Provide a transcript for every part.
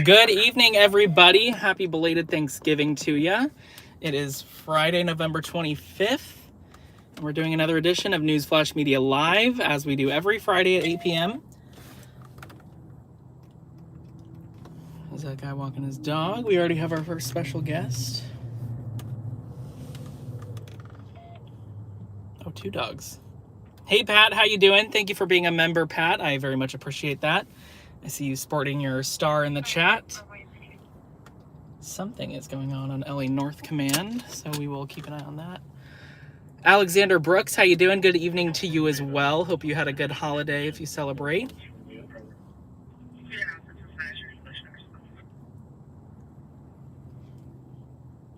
Good evening, everybody. Happy belated Thanksgiving to you. It is Friday, November 25th. And we're doing another edition of Newsflash Media Live, as we do every Friday at 8 p.m. There's that guy walking his dog. We already have our first special guest. Oh, two dogs. Hey, Pat, how you doing? Thank you for being a member, Pat. I very much appreciate that. I see you sporting your star in the chat. Something is going on LA North Command, so we will keep an eye on that. Alexander Brooks, how you doing? Good evening to you as well. Hope you had a good holiday if you celebrate.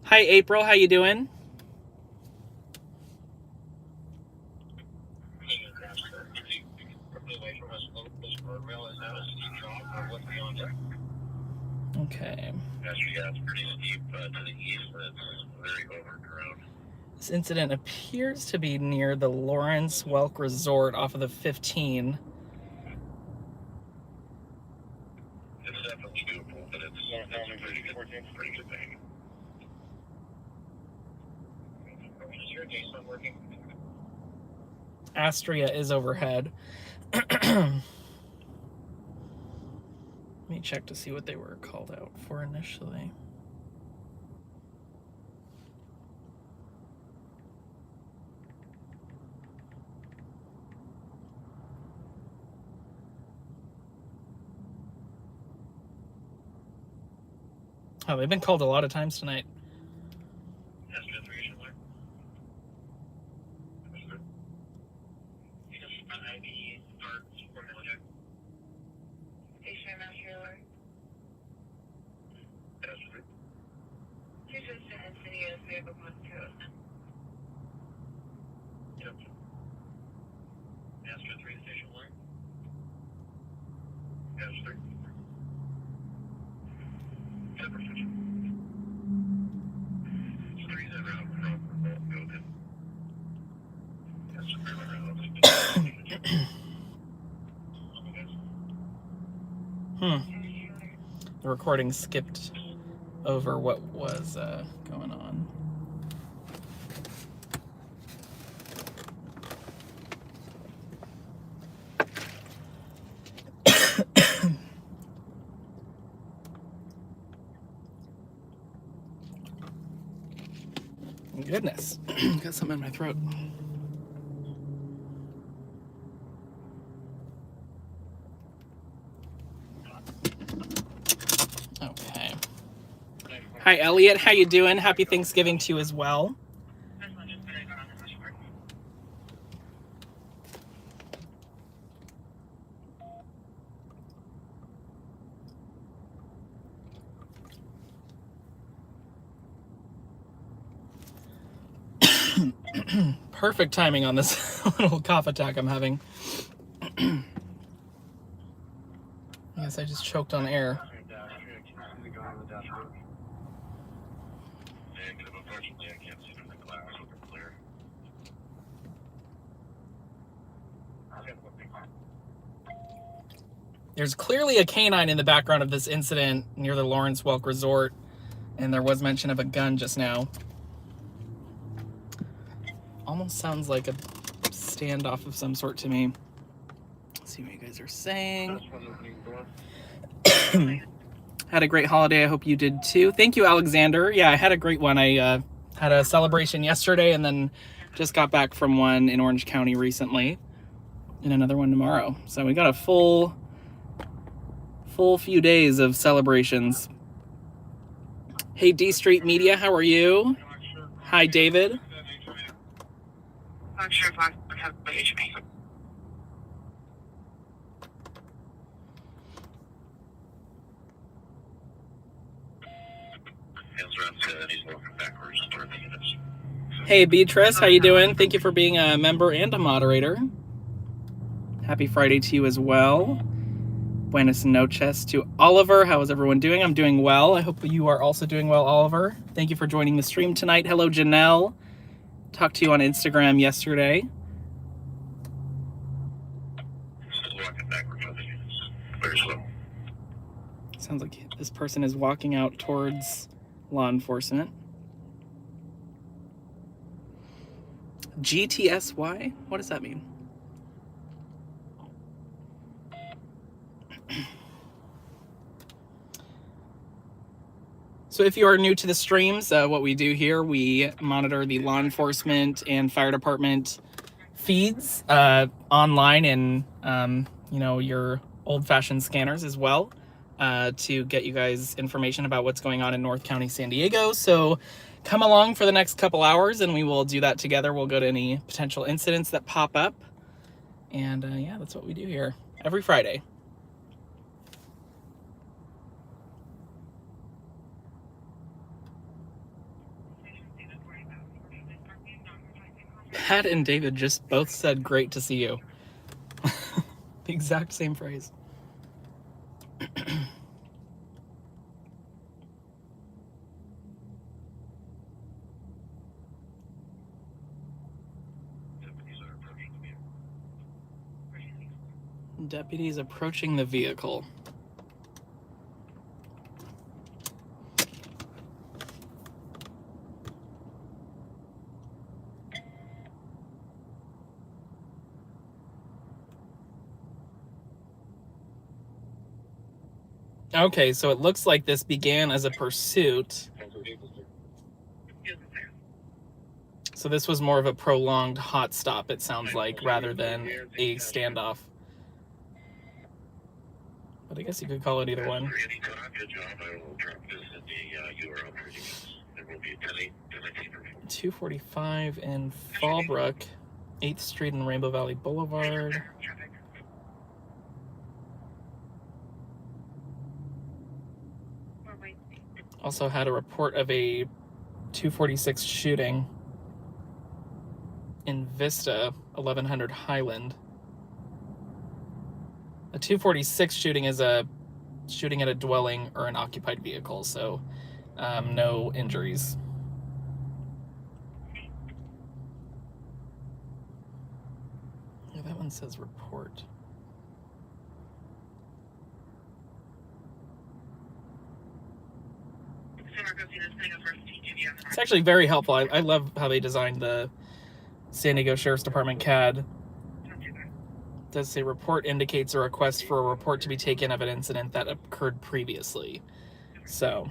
Hi, April. How you doing? Okay. This incident appears to be near the Lawrence Welk Resort off of the 15. It's definitely doable, but it's pretty good thing. Is your Jason working? Astria is overhead. Let me check to see what they were called out for initially. Oh, they've been called a lot of times tonight. The recording skipped over what was going on. Goodness, got something in my throat. Okay. Hi, Elliot. How you doing? Happy Thanksgiving to you as well. Perfect timing on this little cough attack I'm having. I guess I just choked on air. There's clearly a canine in the background of this incident near the Lawrence Welk Resort, and there was mention of a gun just now. Almost sounds like a standoff of some sort to me. Let's see what you guys are saying. Had a great holiday. I hope you did too. Thank you, Alexander. Yeah, I had a great one. I had a celebration yesterday and then just got back from one in Orange County recently and another one tomorrow. So we got a full few days of celebrations. Hey, D Street Media, how are you? Hi, David. Not sure if I have the HP. Hey, Beatrice, how you doing? Thank you for being a member and a moderator. Happy Friday to you as well. Buenas noches to Oliver. How is everyone doing? I'm doing well. I hope you are also doing well, Oliver. Thank you for joining the stream tonight. Hello, Janelle. Talked to you on Instagram yesterday. Sounds like This person is walking out towards law enforcement. GTSY? What does that mean? So if you are new to the streams, what we do here, we monitor the law enforcement and fire department feeds online and your old-fashioned scanners as well, to get you guys information about what's going on in North County, San Diego. So come along for the next couple hours and we will do that together. We'll go to any potential incidents that pop up. And yeah, that's what we do here every Friday. Pat and David just both said, "Great to see you." The exact same phrase. Deputies approaching the vehicle. Okay, so it looks like this began as a pursuit. So this was more of a prolonged hot stop, it sounds like, rather than a standoff. But I guess you could call it either one. Good job. I will drop this in the URL for you. There will be a 245 in Fallbrook, 8th Street and Rainbow Valley Boulevard. Also had a report of a 246 shooting in Vista, 1100 Highland. A 246 shooting is a shooting at a dwelling or an occupied vehicle, so no injuries. Yeah, that one says report. It's actually very helpful. I love how they designed the San Diego Sheriff's Department CAD. It does say report indicates a request for a report to be taken of an incident that occurred previously. So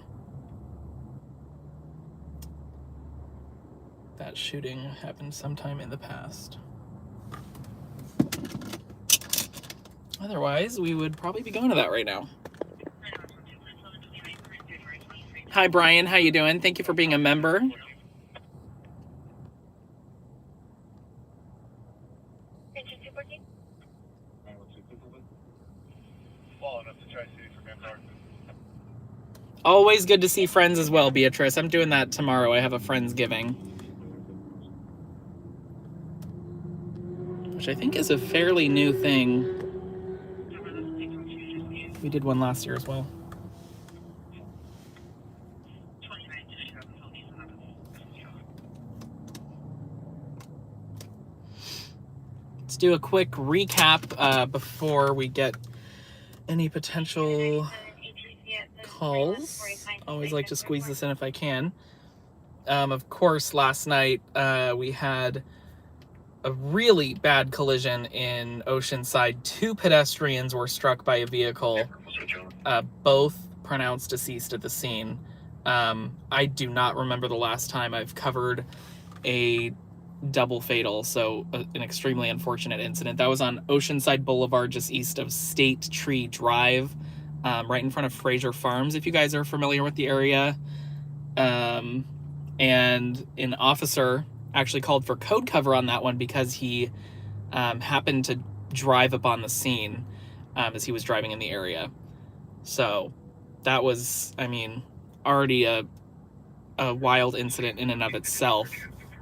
that shooting happened sometime in the past. Otherwise, we would probably be going to that right now. Hi, Brian. How you doing? Thank you for being a member. Always good to see friends as well, Beatrice. I'm doing that tomorrow. I have a Friendsgiving, which I think is a fairly new thing. We did one last year as well. Let's do a quick recap before we get any potential calls. Always like to squeeze this in if I can. Of course, last night we had a really bad collision in Oceanside. 2 pedestrians were struck by a vehicle, both pronounced deceased at the scene. I do not remember the last time I've covered a double fatal, so an extremely unfortunate incident. That was on Oceanside Boulevard, just east of State Tree Drive, right in front of Fraser Farms, if you guys are familiar with the area. And an officer actually called for code cover on that one because he happened to drive up on the scene as he was driving in the area. So that was, I mean, already a wild incident in and of itself,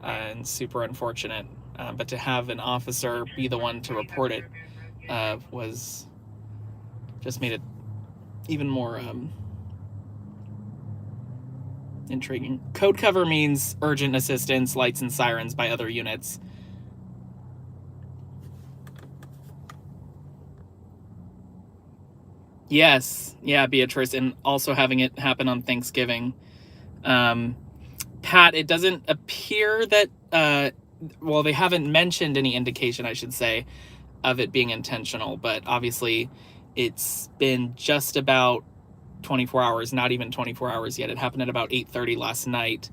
and super unfortunate. But to have an officer be the one to report it was just made it even more intriguing. Code cover means urgent assistance, lights and sirens by other units. Yes, yeah, Beatrice, and also having it happen on Thanksgiving. Pat, it doesn't appear that, well, they haven't mentioned any indication, I should say, of it being intentional, but obviously it's been just about 24 hours, not even 24 hours yet. It happened at about 8:30 last night.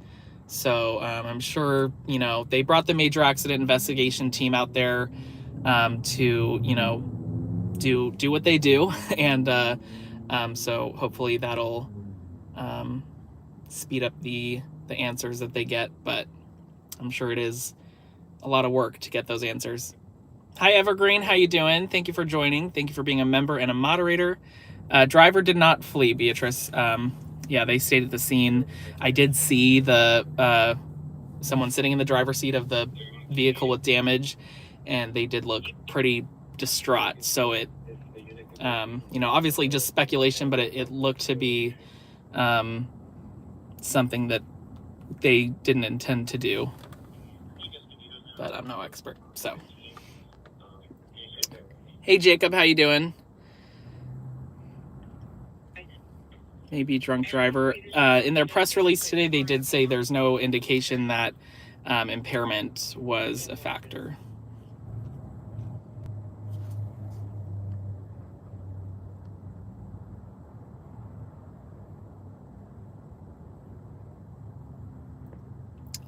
So I'm sure, they brought the major accident investigation team out there to, do what they do. And so hopefully that'll speed up the answers that they get. But I'm sure it is a lot of work to get those answers. Hi, Evergreen. How you doing? Thank you for joining. Thank you for being a member and a moderator. Driver did not flee, Beatrice. Yeah, they stayed at the scene. I did see the someone sitting in the driver's seat of the vehicle with damage, and they did look pretty distraught. So it, obviously just speculation, but it looked to be something that they didn't intend to do. But I'm no expert, so. Hey, Jacob, how you doing? Maybe drunk driver. In their press release today, they did say there's no indication that impairment was a factor.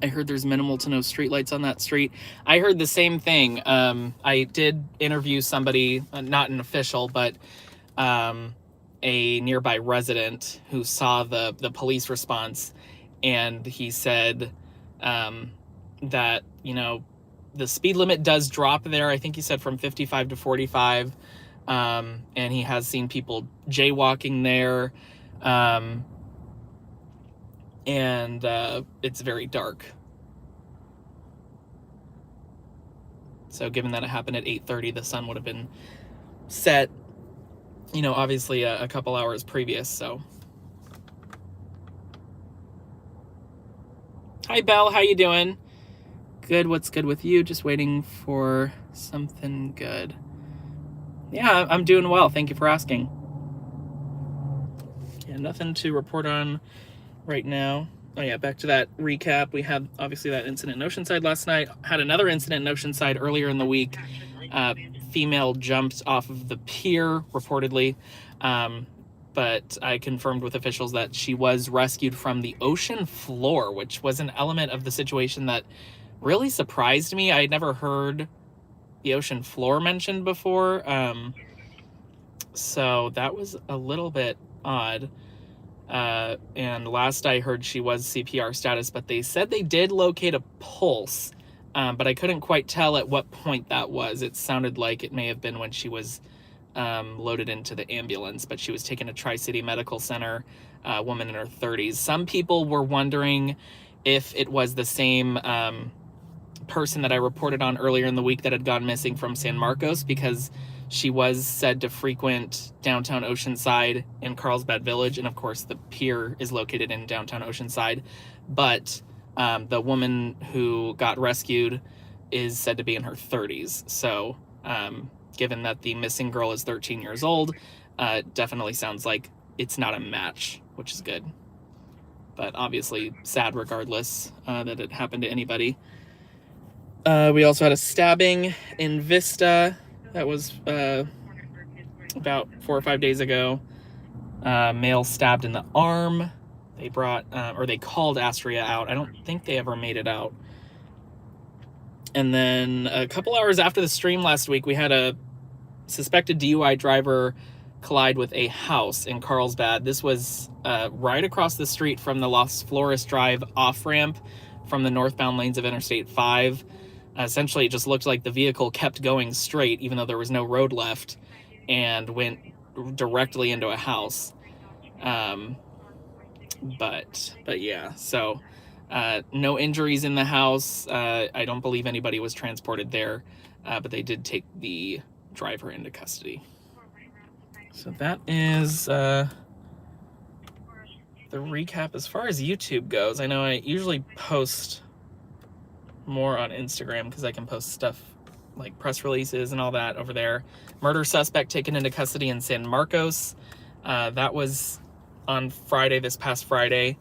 I heard there's minimal to no streetlights on that street. I heard the same thing. I did interview somebody, not an official, but a nearby resident who saw the police response, and he said that, the speed limit does drop there. I think he said from 55 to 45, and he has seen people jaywalking there. And it's very dark. So given that it happened at 8:30, the sun would have been set, obviously a couple hours previous. So hi, Belle, how you doing? Good. What's good with you? Just waiting for something good. Yeah, I'm doing well. Thank you for asking. Yeah, nothing to report on right now. Oh yeah, back to that recap. We had obviously that incident in Oceanside last night. Had another incident in Oceanside earlier in the week. Female jumped off of the pier, reportedly. But I confirmed with officials that she was rescued from the ocean floor, which was an element of the situation that really surprised me. I had never heard the ocean floor mentioned before. So that was a little bit odd. And last I heard she was CPR status, but they said they did locate a pulse, but I couldn't quite tell at what point that was. It sounded like it may have been when she was loaded into the ambulance, but she was taken to Tri-City Medical Center, a woman in her 30s. Some people were wondering if it was the same person that I reported on earlier in the week that had gone missing from San Marcos, because she was said to frequent downtown Oceanside in Carlsbad Village, and of course the pier is located in downtown Oceanside. But the woman who got rescued is said to be in her 30s. So given that the missing girl is 13 years old, it definitely sounds like it's not a match, which is good. But obviously sad regardless that it happened to anybody. We also had a stabbing in Vista. That was about 4 or 5 days ago. Male stabbed in the arm. They brought, or they called Astria out. I don't think they ever made it out. And then a couple hours after the stream last week, we had a suspected DUI driver collide with a house in Carlsbad. This was right across the street from the Los Flores Drive off-ramp from the northbound lanes of Interstate 5. Essentially, it just looked like the vehicle kept going straight, even though there was no road left, and went directly into a house. But yeah, so no injuries in the house. I don't believe anybody was transported there, but they did take the driver into custody. So that is the recap as far as YouTube goes. I know I usually post more on Instagram because I can post stuff like press releases and all that over there. Murder suspect taken into custody in San Marcos. That was on Friday, this past Friday.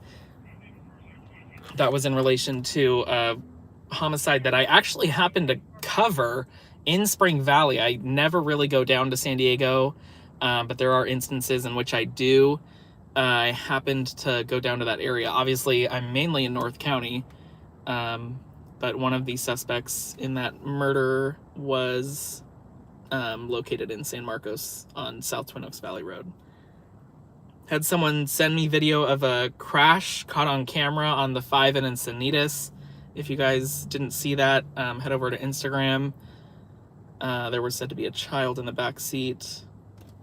That was in relation to a homicide that I actually happened to cover in Spring Valley. I never really go down to San Diego, but there are instances in which I do. I happened to go down to that area. Obviously, I'm mainly in North County, but one of the suspects in that murder was located in San Marcos on South Twin Oaks Valley Road. Had someone send me video of a crash caught on camera on the 5 in Encinitas. If you guys didn't see that, head over to Instagram. There was said to be a child in the back seat.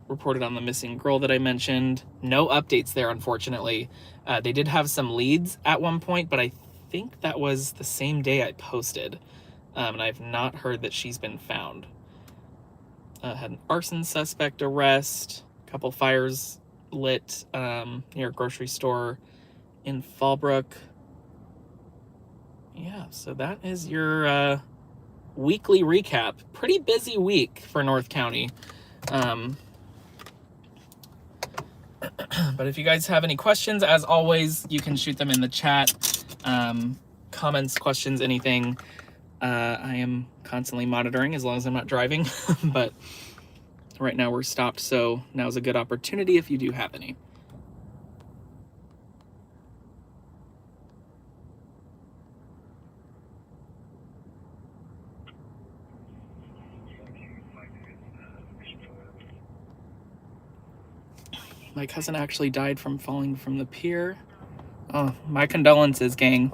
Reported on the missing girl that I mentioned. No updates there, unfortunately. They did have some leads at one point, but I think that was the same day I posted. And I've not heard that she's been found. Had an arson suspect arrest. A couple fires lit near a grocery store in Fallbrook. Yeah, so that is your weekly recap. Pretty busy week for North County. But if you guys have any questions, as always, you can shoot them in the chat. Comments, questions, anything. I am constantly monitoring as long as I'm not driving, but right now we're stopped, so now's a good opportunity if you do have any. My cousin actually died from falling from the pier. Oh, my condolences, gang.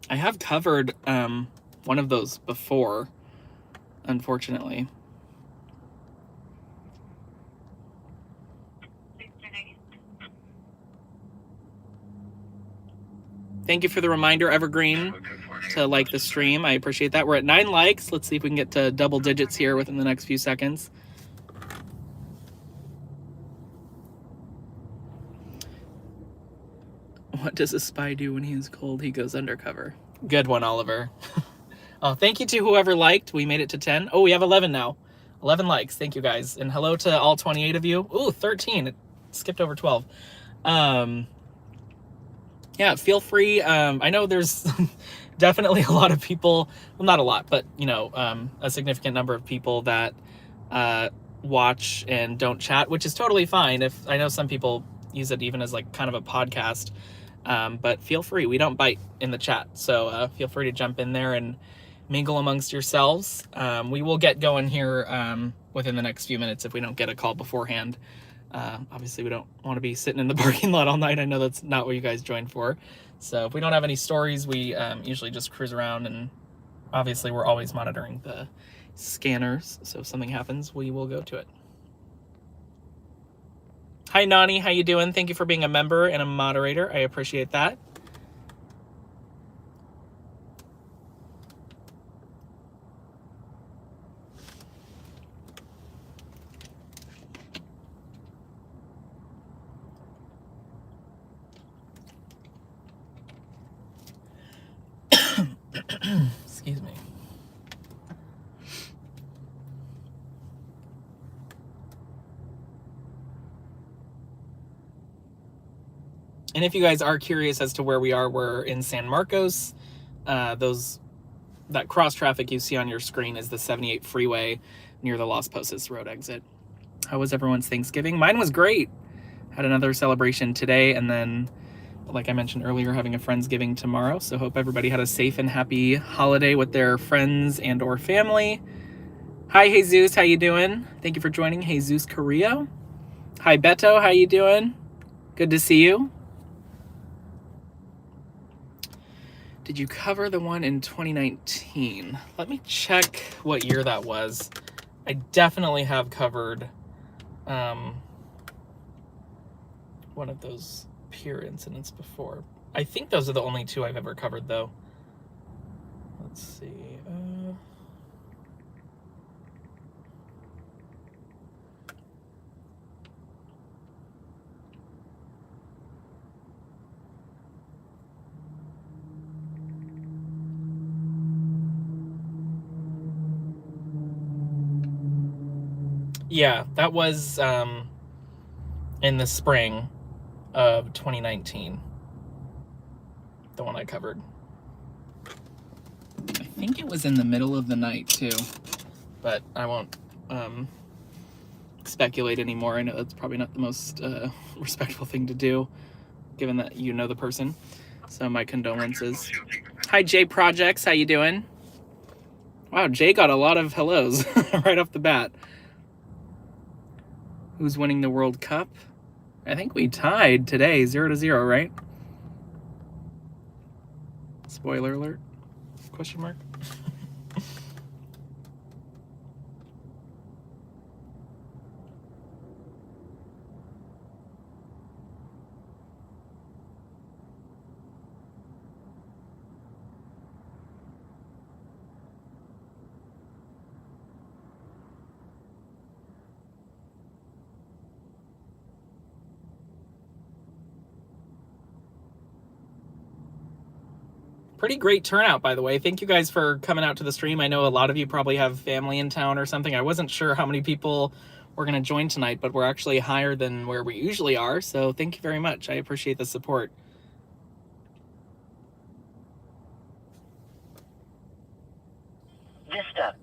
I have covered one of those before, unfortunately. Thank you for the reminder, Evergreen, to like the stream. I appreciate that. We're at 9 likes. Let's see if we can get to double digits here within the next few seconds. What does a spy do when he is cold? He goes undercover. Good one, Oliver. Oh, thank you to whoever liked. We made it to 10. Oh, we have 11 now. 11 likes. Thank you, guys. And hello to all 28 of you. Ooh, 13. It skipped over 12. Yeah, feel free. I know there's definitely a lot of people, well, not a lot, but, you know, a significant number of people that watch and don't chat, which is totally fine. If I know some people use it even as like kind of a podcast, but feel free. We don't bite in the chat, so feel free to jump in there and mingle amongst yourselves. We will get going here within the next few minutes if we don't get a call beforehand. Obviously, we don't want to be sitting in the parking lot all night. I know that's not what you guys joined for. So if we don't have any stories, we usually just cruise around, and obviously we're always monitoring the scanners. So if something happens, we will go to it. Hi, Nani. How you doing? Thank you for being a member and a moderator. I appreciate that. Excuse me. And if you guys are curious as to where we are, we're in San Marcos. That cross traffic you see on your screen is the 78 freeway near the Las Posas Road exit. How was everyone's Thanksgiving? Mine was great. Had another celebration today, and then, like I mentioned earlier, having a Friendsgiving tomorrow. So hope everybody had a safe and happy holiday with their friends and or family. Hi, Jesus. How you doing? Thank you for joining. Jesus Carrillo. Hi, Beto. How you doing? Good to see you. Did you cover the one in 2019? Let me check what year that was. I definitely have covered one of those pier incidents before. I think those are the only two I've ever covered, though. Let's see. Yeah, that was in the spring of 2019. The one I covered. I think it was in the middle of the night too, but I won't speculate anymore. I know that's probably not the most respectful thing to do, given that you know the person. So my condolences. Hi, Jay Projects. How you doing? Wow, Jay got a lot of hellos right off the bat. Who's winning the World Cup? I think we tied today, 0-0, right? Spoiler alert? Question mark? Pretty great turnout, by the way. Thank you guys for coming out to the stream. I know a lot of you probably have family in town or something. I wasn't sure how many people were going to join tonight, but we're actually higher than where we usually are. So thank you very much. I appreciate the support. Vista.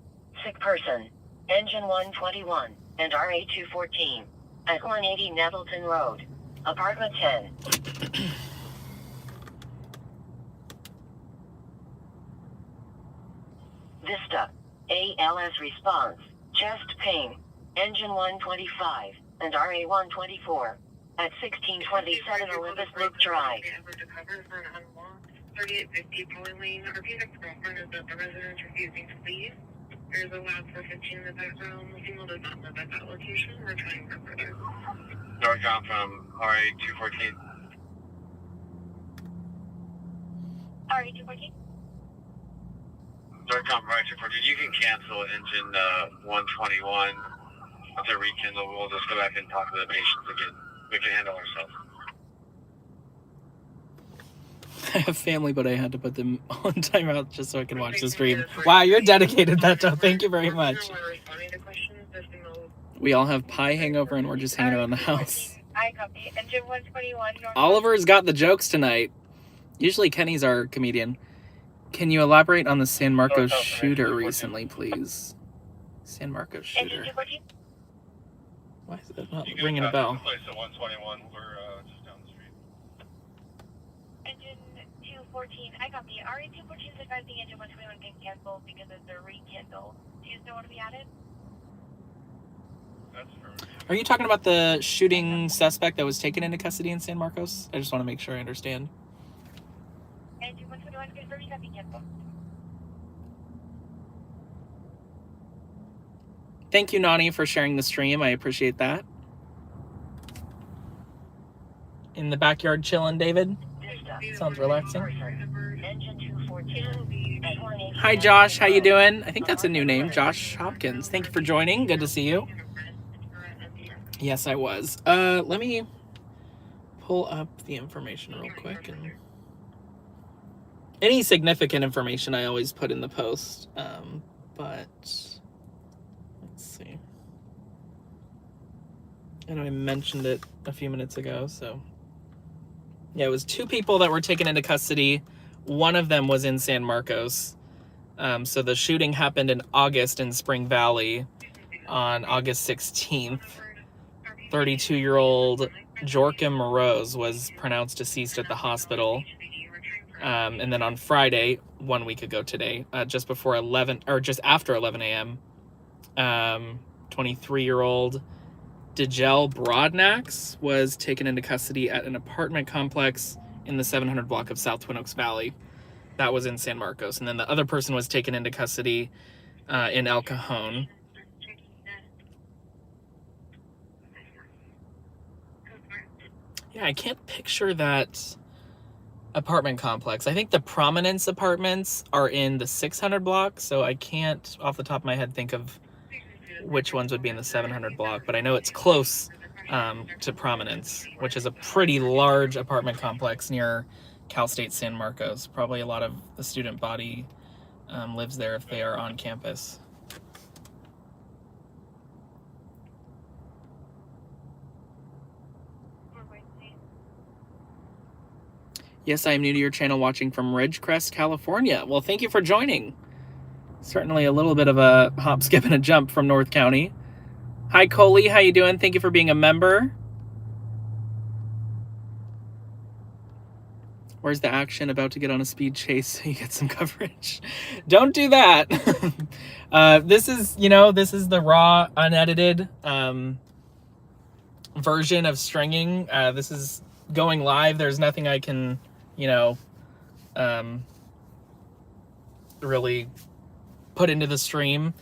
Sick person. Engine 121 and RA214 at 180 Nettleton Road. Apartment 10. Vista. ALS response. Chest pain. Engine 125 and RA124 at 1627 Olympus Loop Drive. 3850 Power Lane. Our Phoenix girlfriend is at the residence refusing to leave. There's a lab for 15 in the background. The female does not live at that location. We're trying her further. Northbound from RA214. RA214? Northbound from RA214. You can cancel engine 121 with a rekindle. We'll just go back and talk to the patients again. We can handle ourselves. I have family, but I had to put them on timeout just so I can watch the stream. Wow, you're dedicated, Beto. Thank you very much. We all have pie hangover and we're just hanging around the house. I copy. Engine 121. Oliver's got the jokes tonight. Usually Kenny's our comedian. Can you elaborate on the San Marcos shooter recently, please? San Marcos shooter. Engine 214. Why is it not ringing a bell? Place at 121. We're just down the street. Engine 214. I copy. RA214 is advising engine 121 can cancel because of the rekindle. Do you still want to be added? That's perfect. Are you talking about the shooting suspect that was taken into custody in San Marcos? I just want to make sure I understand. Engine 121 confirming that be canceled. Thank you, Nani, for sharing the stream. I appreciate that. In the backyard chilling, David? Sounds relaxing. Engine 214 at 180. Hi, Josh. How you doing? I think that's a new name, Josh Hopkins. Thank you for joining. Good to see you. Yes, I was. Let me pull up the information real quick. And any significant information I always put in the post. But let's see. I know I mentioned it a few minutes ago, so yeah, it was 2 people that were taken into custody. One of them was in San Marcos. So the shooting happened in August in Spring Valley on August 16th. 32-year-old Joachim Rose was pronounced deceased at the hospital. And then on Friday, 1 week ago today, just before 11 or just after 11 a.m., 23-year-old Djel Broadnax was taken into custody at an apartment complex in the 700 block of South Twin Oaks Valley. That was in San Marcos. And then the other person was taken into custody in El Cajon. Yeah, I can't picture that apartment complex. I think the Prominence apartments are in the 600 block, so I can't, off the top of my head, think of which ones would be in the 700 block, but I know it's close to Prominence, which is a pretty large apartment complex near Cal State San Marcos. Probably a lot of the student body lives there if they are on campus. Yes, I am new to your channel, watching from Ridgecrest, California. Well, thank you for joining. Certainly a little bit of a hop, skip, and a jump from North County. Hi, Coley. How you doing? Thank you for being a member. Where's the action? About to get on a speed chase so you get some coverage. Don't do that. This is, this is the raw, unedited version of stringing. This is going live. There's nothing I can, really put into the stream.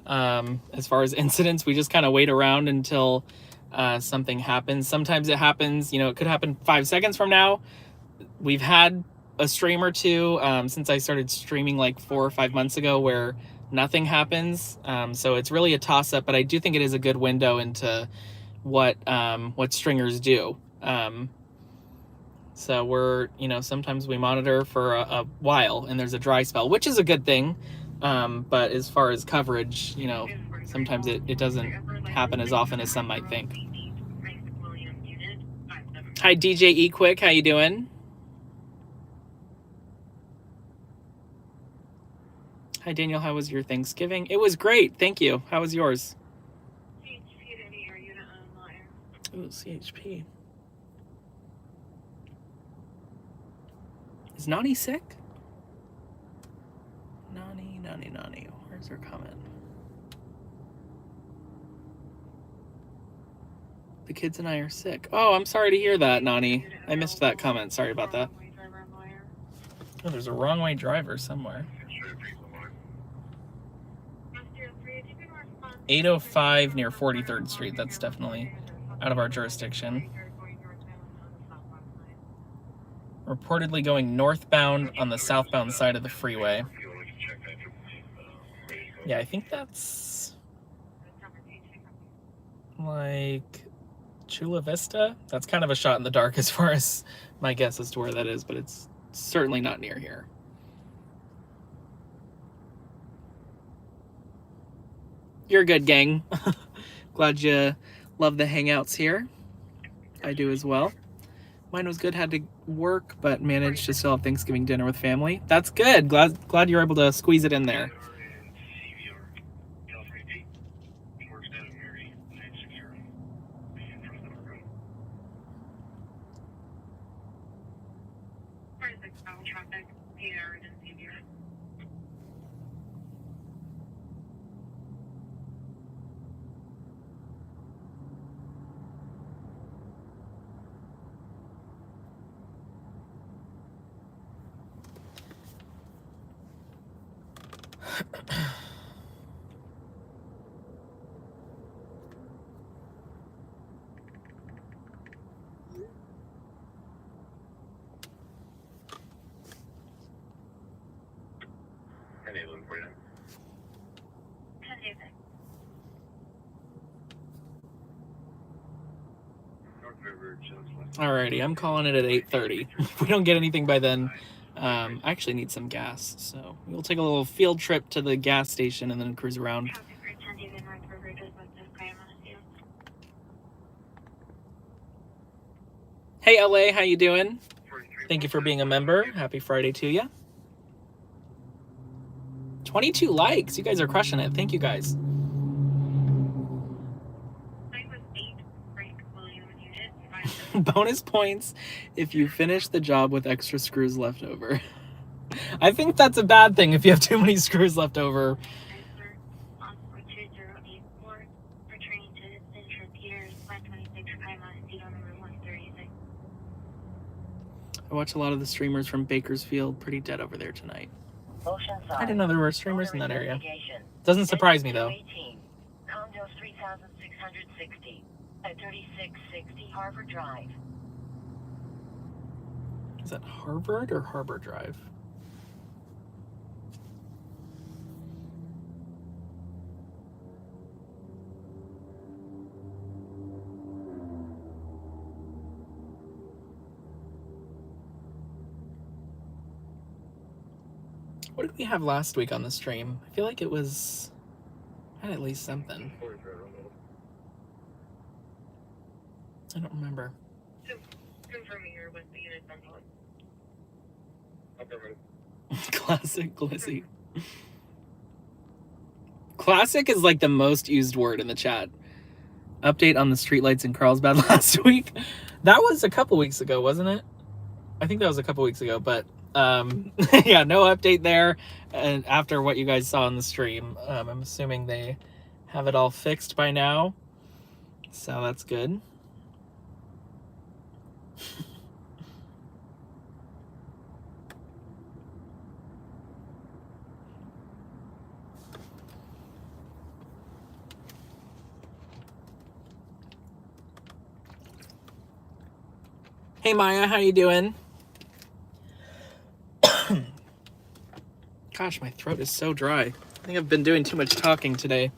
As far as incidents, we just kind of wait around until something happens. Sometimes it happens, it could happen 5 seconds from now. We've had a stream or two since I started streaming like 4 or 5 months ago where nothing happens. So it's really a toss-up, but I do think it is a good window into what stringers do. So we're, sometimes we monitor for a while and there's a dry spell, which is a good thing. But as far as coverage, sometimes it doesn't happen as often as some might think. Hi, DJ E Quick. How you doing? Hi, Daniel. How was your Thanksgiving? It was great. Thank you. How was yours? Ooh, CHP. Is Nani sick? Nani. Where's her comment? The kids and I are sick. Oh, I'm sorry to hear that, Nani. I missed that comment. Sorry about that. Oh, there's a wrong way driver somewhere. 805 near 43rd Street. That's definitely out of our jurisdiction. Reportedly going northbound on the southbound side of the freeway. Yeah, I think that's like Chula Vista. That's kind of a shot in the dark as far as my guess as to where that is, but it's certainly not near here. You're good, gang. Glad you love the hangouts here. I do as well. Mine was good. Had to work, but managed to still have Thanksgiving dinner with family. That's good. Glad you're able to squeeze it in there. Alrighty, I'm calling it at 8:30. If we don't get anything by then, I actually need some gas, so we'll take a little field trip to the gas station and then cruise around. Hey LA, how you doing? Thank you for being a member. Happy Friday to you. 22 likes. You guys are crushing it. Thank you guys. Bonus points if you finish the job with extra screws left over. I think that's a bad thing if you have too many screws left over. I watch a lot of the streamers from Bakersfield. Pretty dead over there tonight. I didn't know there were streamers in that area. Doesn't surprise me though. Condos 3660 at 3660 Harvard Drive. Is that Harvard or Harbor Drive? What did we have last week on the stream? I feel like it was... had at least something. I don't remember. Confirming you're with the unit Classic glizzy. Classic is like the most used word in the chat. Update on the streetlights in Carlsbad last week. That was a couple weeks ago, wasn't it? I think that was a couple weeks ago, but yeah, no update there. And after what you guys saw on the stream, I'm assuming they have it all fixed by now. So that's good. Hey Maya, how you doing? Gosh, my throat is so dry. I think I've been doing too much talking today.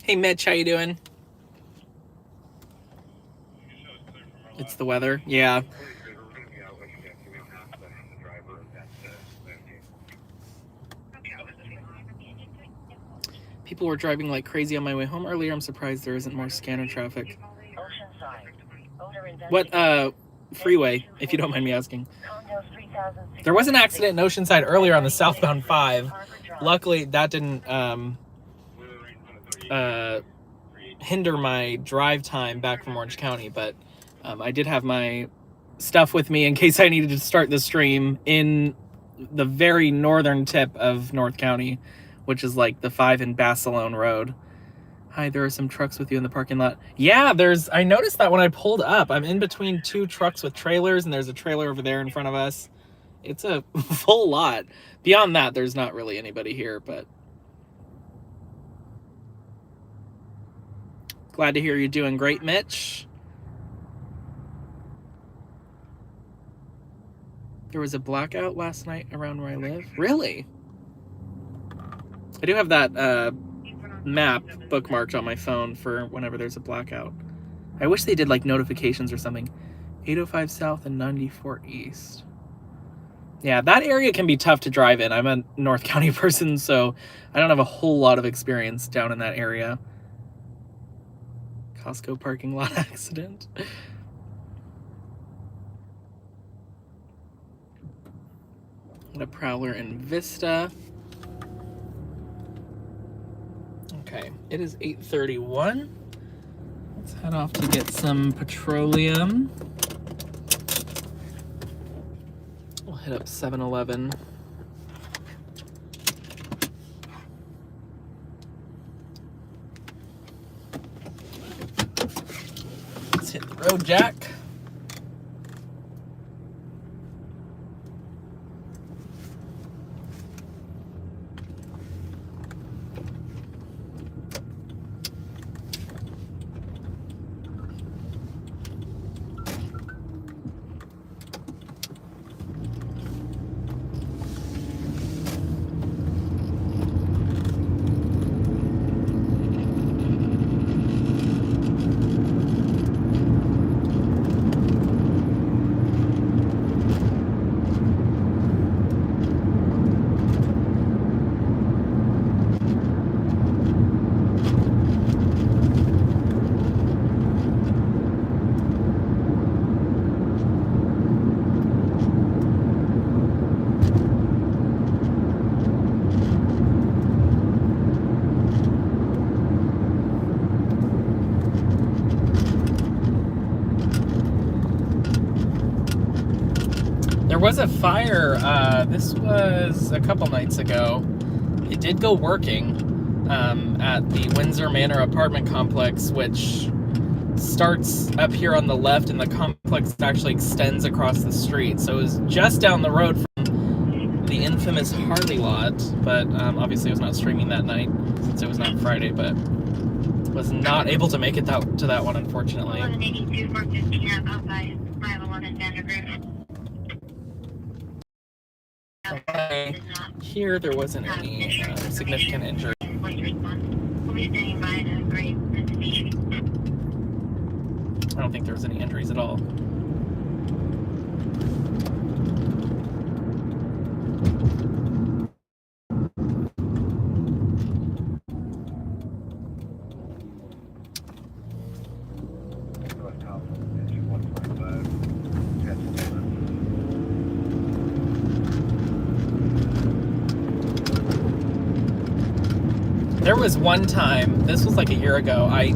Hey Mitch, how you doing? It's the weather, yeah. People were driving like crazy on my way home earlier. I'm surprised there isn't more scanner traffic. What freeway, if you don't mind me asking? There was an accident in Oceanside earlier on the southbound 5. Luckily, that didn't hinder my drive time back from Orange County, but I did have my stuff with me in case I needed to start the stream in the very northern tip of North County, which is like the 5 in Basilone Road. Hi, there are some trucks with you in the parking lot. Yeah, I noticed that when I pulled up. I'm in between 2 trucks with trailers, and there's a trailer over there in front of us. It's a full lot. Beyond that, there's not really anybody here, but glad to hear you're doing great, Mitch. There was a blackout last night around where I live. Really? I do have that map bookmarked on my phone for whenever there's a blackout. I wish they did like notifications or something. 805 South and 94 East. Yeah, that area can be tough to drive in. I'm a North County person, so I don't have a whole lot of experience down in that area. Costco parking lot accident. A Prowler in Vista. Okay, it is 8:31. Let's head off to get some petroleum. We'll hit up 7-Eleven. Let's hit the road, Jack. There was a fire, this was a couple nights ago. It did go working at the Windsor Manor apartment complex, which starts up here on the left, and the complex actually extends across the street. So it was just down the road from the infamous Harley lot, but obviously it was not streaming that night since it was not Friday, but was not able to make it to that one, unfortunately. 1182 415 outside 511 Vandergrift. Here, there wasn't any significant injury. We'll be staying by the great investigation. I don't think there was any injuries at all. There was one time, this was like a year ago, I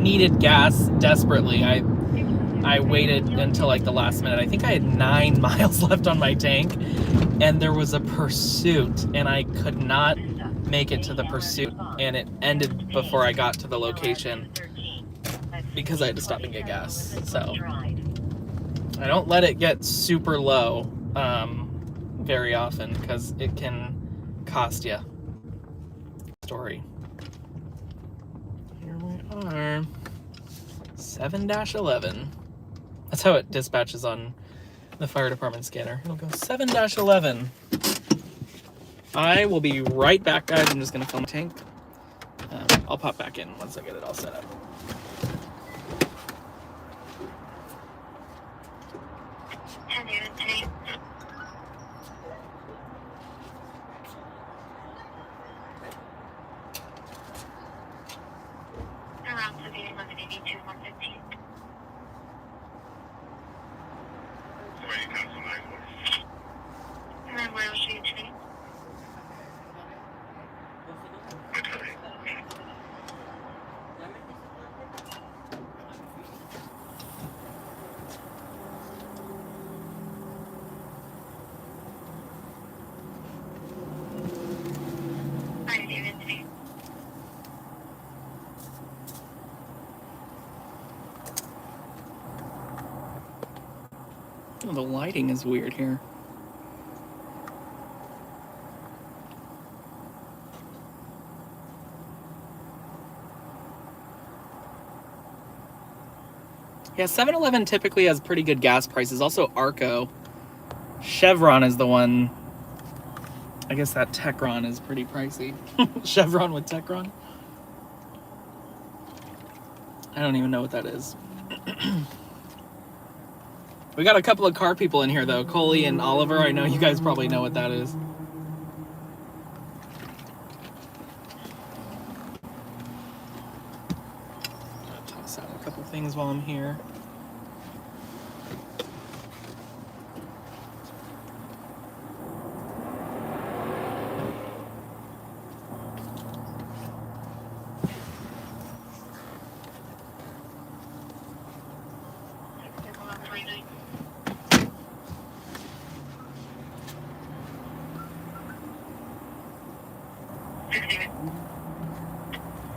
needed gas desperately. I waited until like the last minute. I think I had 9 miles left on my tank, and there was a pursuit, and I could not make it to the pursuit, and it ended before I got to the location because I had to stop and get gas. So I don't let it get super low very often, because it can cost you. Story. Here we are. 7-11. That's how it dispatches on the fire department scanner. It'll go 7-11. I will be right back, guys. I'm just gonna fill my tank. I'll pop back in once I get it all set up. Around to the 1182 115. And then where else are you today? Hi, David. Today. Oh, the lighting is weird here. Yeah, 7-Eleven typically has pretty good gas prices. Also, Arco. Chevron is the one. I guess that Techron is pretty pricey. Chevron with Techron. I don't even know what that is. We got a couple of car people in here, though. Coley and Oliver. I know you guys probably know what that is. I'll toss out a couple things while I'm here.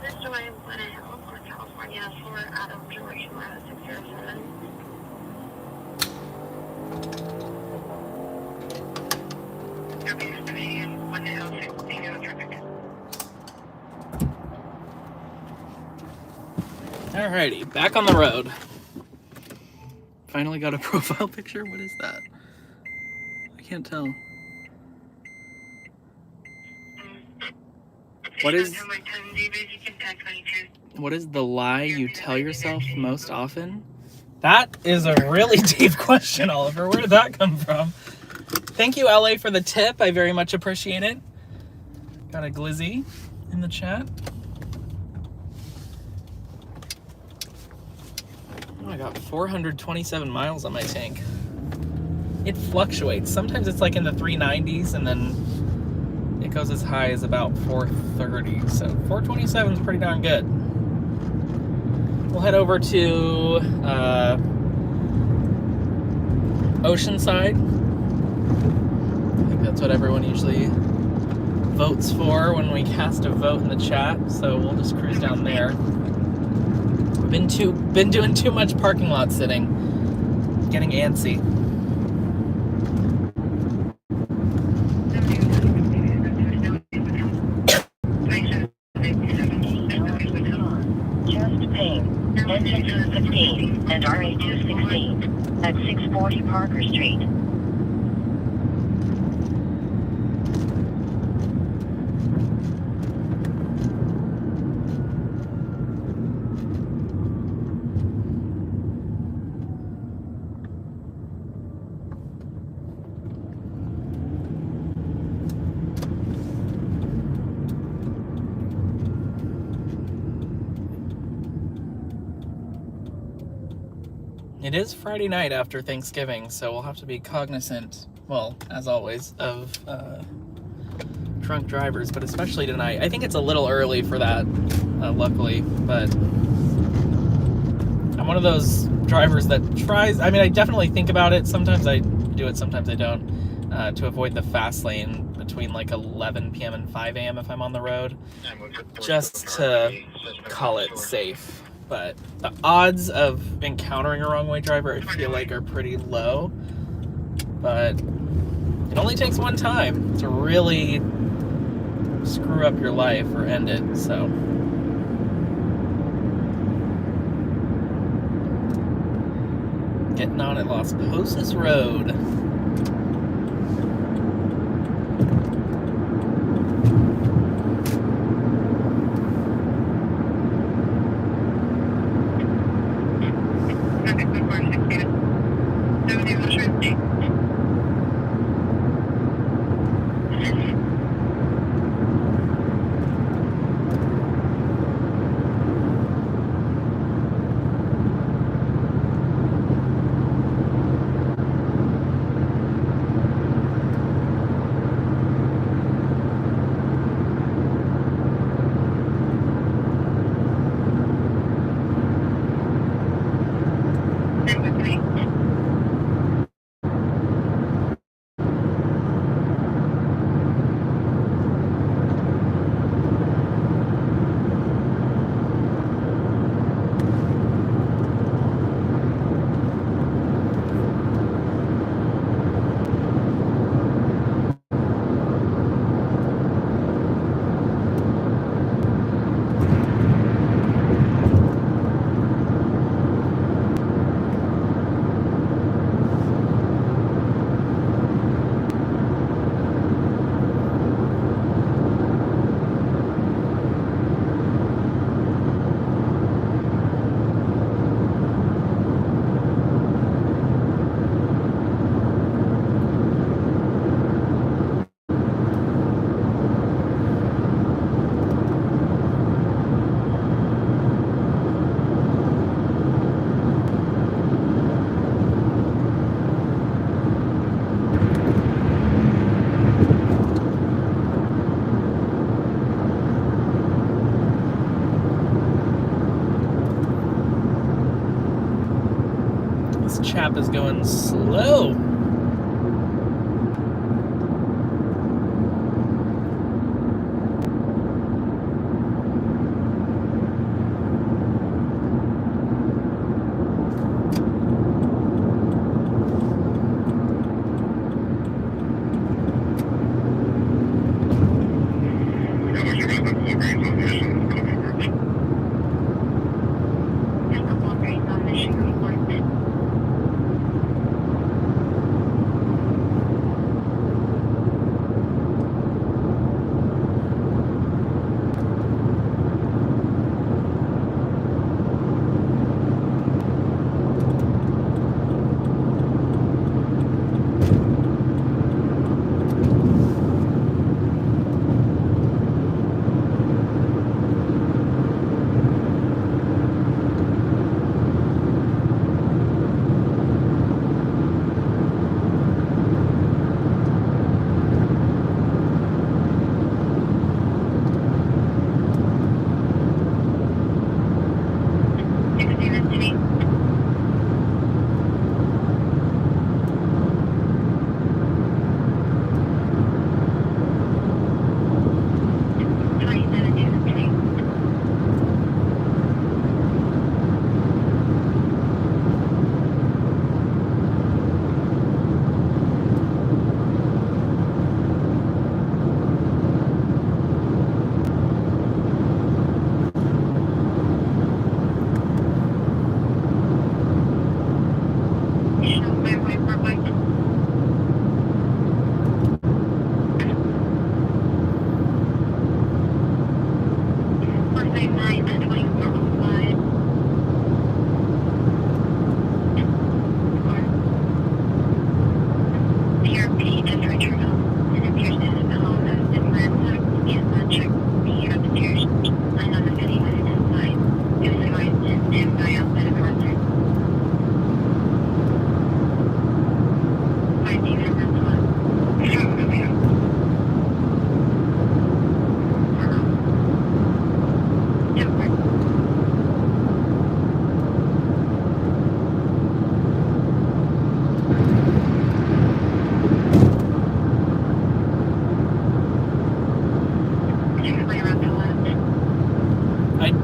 This is the way when I have for California for Adam George, 607. Alrighty, back on the road. Finally got a profile picture. What is that? I can't tell. What is the lie you tell yourself most often? That is a really deep question, Oliver. Where did that come from? Thank you, LA, for the tip. I very much appreciate it. Got a glizzy in the chat. Oh, I got 427 miles on my tank. It fluctuates. Sometimes it's like in the 390s, and then it goes as high as about 430. So 427 is pretty darn good. We'll head over to Oceanside. I think that's what everyone usually votes for when we cast a vote in the chat. So we'll just cruise down there. Been doing too much parking lot sitting. Getting antsy. Just Payne, engine 215 and RA 216 at 640 Parker Street. It is Friday night after Thanksgiving, so we'll have to be cognizant, well, as always, of drunk drivers, but especially tonight. I think it's a little early for that, luckily, but I'm one of those drivers that tries, I mean, I definitely think about it. Sometimes I do it, sometimes I don't, to avoid the fast lane between like 11 p.m. and 5 a.m. if I'm on the road, just to call it safe. But the odds of encountering a wrong way driver, I feel like, are pretty low. But it only takes one time to really screw up your life or end it, so. Getting on at Las Posas Road. Chap is going slow.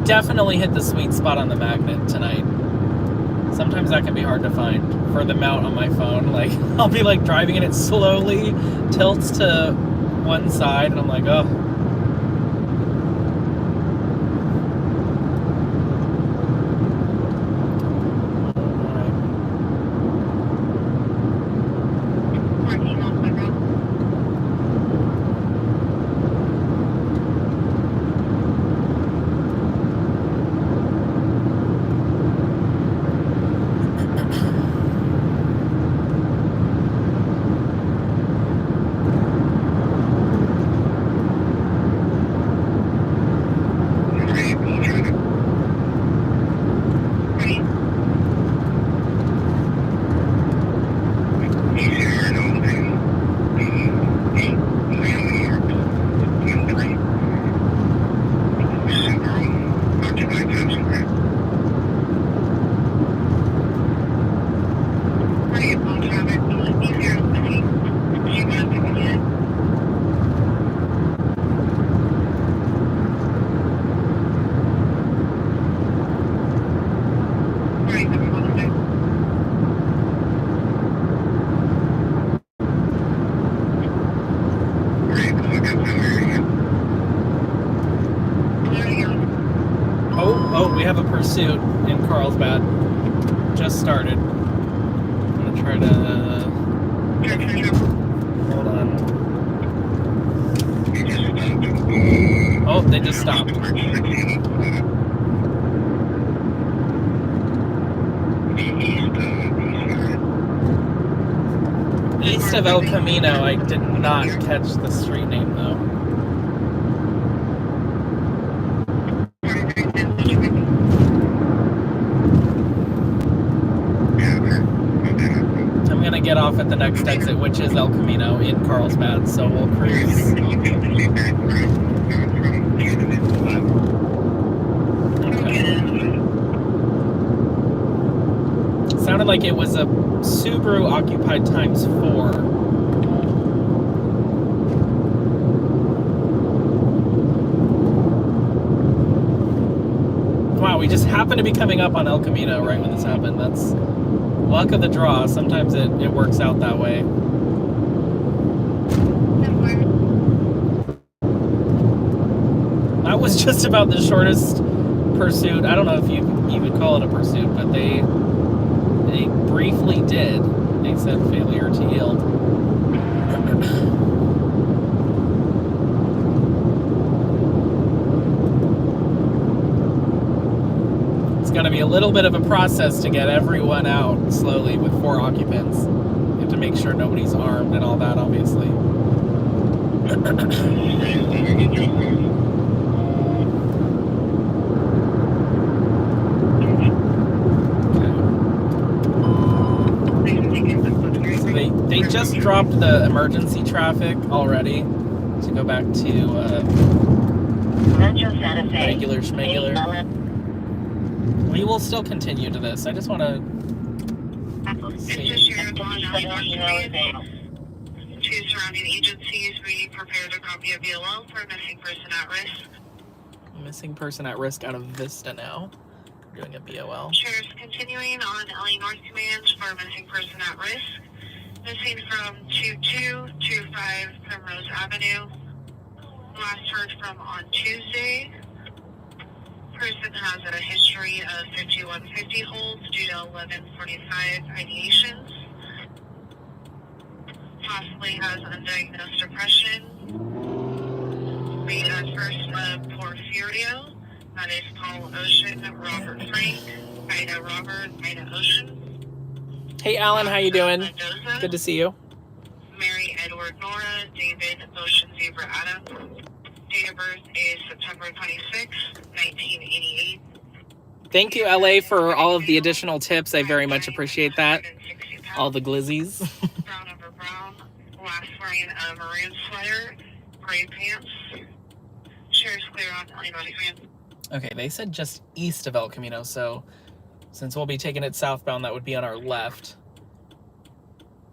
definitely hit the sweet spot on the magnet tonight. Sometimes that can be hard to find for the mount on my phone. Like, I'll be like driving and it slowly tilts to one side and I'm like, oh. Parking on the road. Right. Right, on traffic, easier to see. You want to begin? Right, everyone, okay. Oh, we have a pursuit in Carlsbad. Just started. I'm gonna try to hold on. Oh, they just stopped. East of El Camino. I did not catch the street name though. I'm gonna get off at the next exit, which is El Camino in Carlsbad, so we'll cruise. Sounded like it was a Subaru occupied times 4. Wow, we just happened to be coming up on El Camino right when this happened. That's luck of the draw. Sometimes it works out that way. That was just about the shortest pursuit. I don't know if you would call it a pursuit, but they briefly did. They said failure to yield. It's going to be a little bit of a process to get everyone out slowly with 4 occupants. You have to make sure nobody's armed and all that, obviously. They just dropped the emergency traffic already to go back to Rancho Santa Fe. regular schmegular. We will still continue to this. I just want to It's see. just your bond to surrounding agencies. We prepared a copy of BLL for missing person at risk. Missing person at risk out of Vista now. We're doing a BOL. Sheriff's continuing on LA North Command for missing person at risk. Missing from 2225 Primrose Avenue. Last heard from on Tuesday. Person has a history of 5150 holds due to 1145 ideations. Possibly has undiagnosed depression. Rate as first Porfirio. That is Paul Ocean, Robert Frank, Ida Robert, Ida Ocean. Hey Alan, how you doing? Mendoza, Good to see you. Mary Edward Nora, David Ocean Zebra Adam. Date of birth is September 26, 1988. Thank you, LA, for all of the additional tips. I very much appreciate that. 160 pounds. All the glizzies. Brown over brown. Last wearing a maroon sweater, gray pants. Shares clear on Illinois Command. Okay, they said just east of El Camino, so since we'll be taking it southbound, that would be on our left.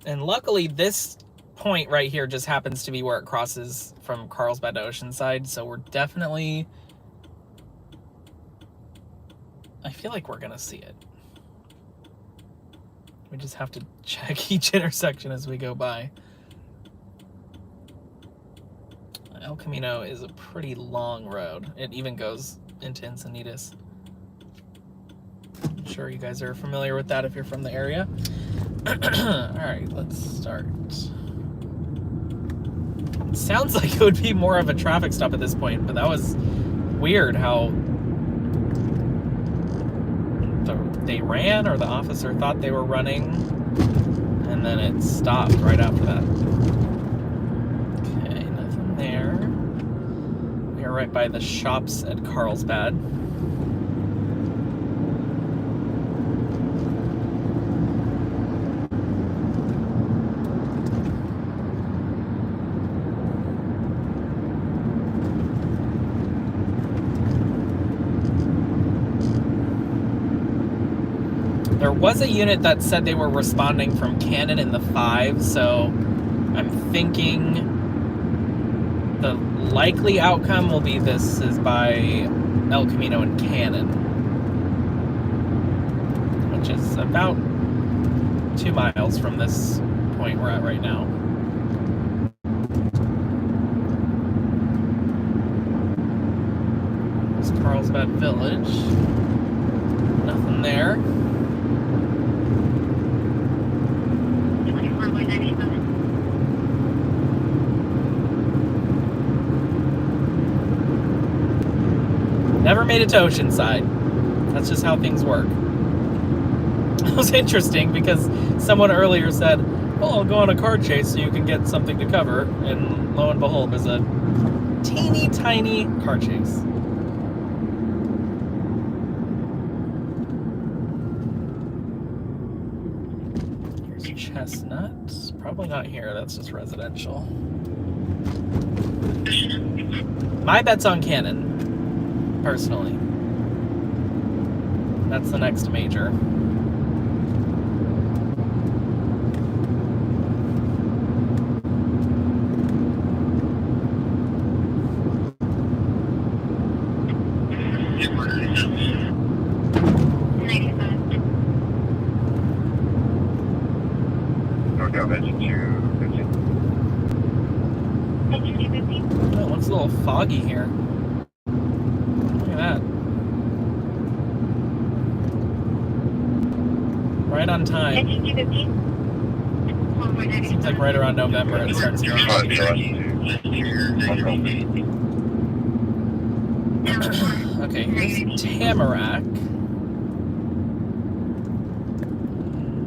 And luckily, this point right here just happens to be where it crosses from Carlsbad to Oceanside, so we're definitely I feel like we're gonna see it. We just have to check each intersection as we go by. El Camino is a pretty long road. It even goes into Encinitas. I'm sure you guys are familiar with that if you're from the area. Alright, let's start. It sounds like it would be more of a traffic stop at this point, but that was weird how they ran, or the officer thought they were running, and then it stopped right after that. Okay, nothing there. We are right by the shops at Carlsbad. There was a unit that said they were responding from Cannon in the 5, so I'm thinking the likely outcome will be this is by El Camino and Cannon, which is about 2 miles from this point we're at right now. There's Carlsbad Village. Nothing there. Never made it to Oceanside. That's just how things work. It was interesting because someone earlier said, well, I'll go on a car chase so you can get something to cover. And lo and behold, there's a teeny tiny car chase. Here's Chestnut. Probably not here. That's just residential. My bet's on Cannon. Personally. That's the next major. NorCal engine 215. Oh, it looks a little foggy here. Look at that. Right on time. Seems like right around November it starts to Okay, here's Tamarack.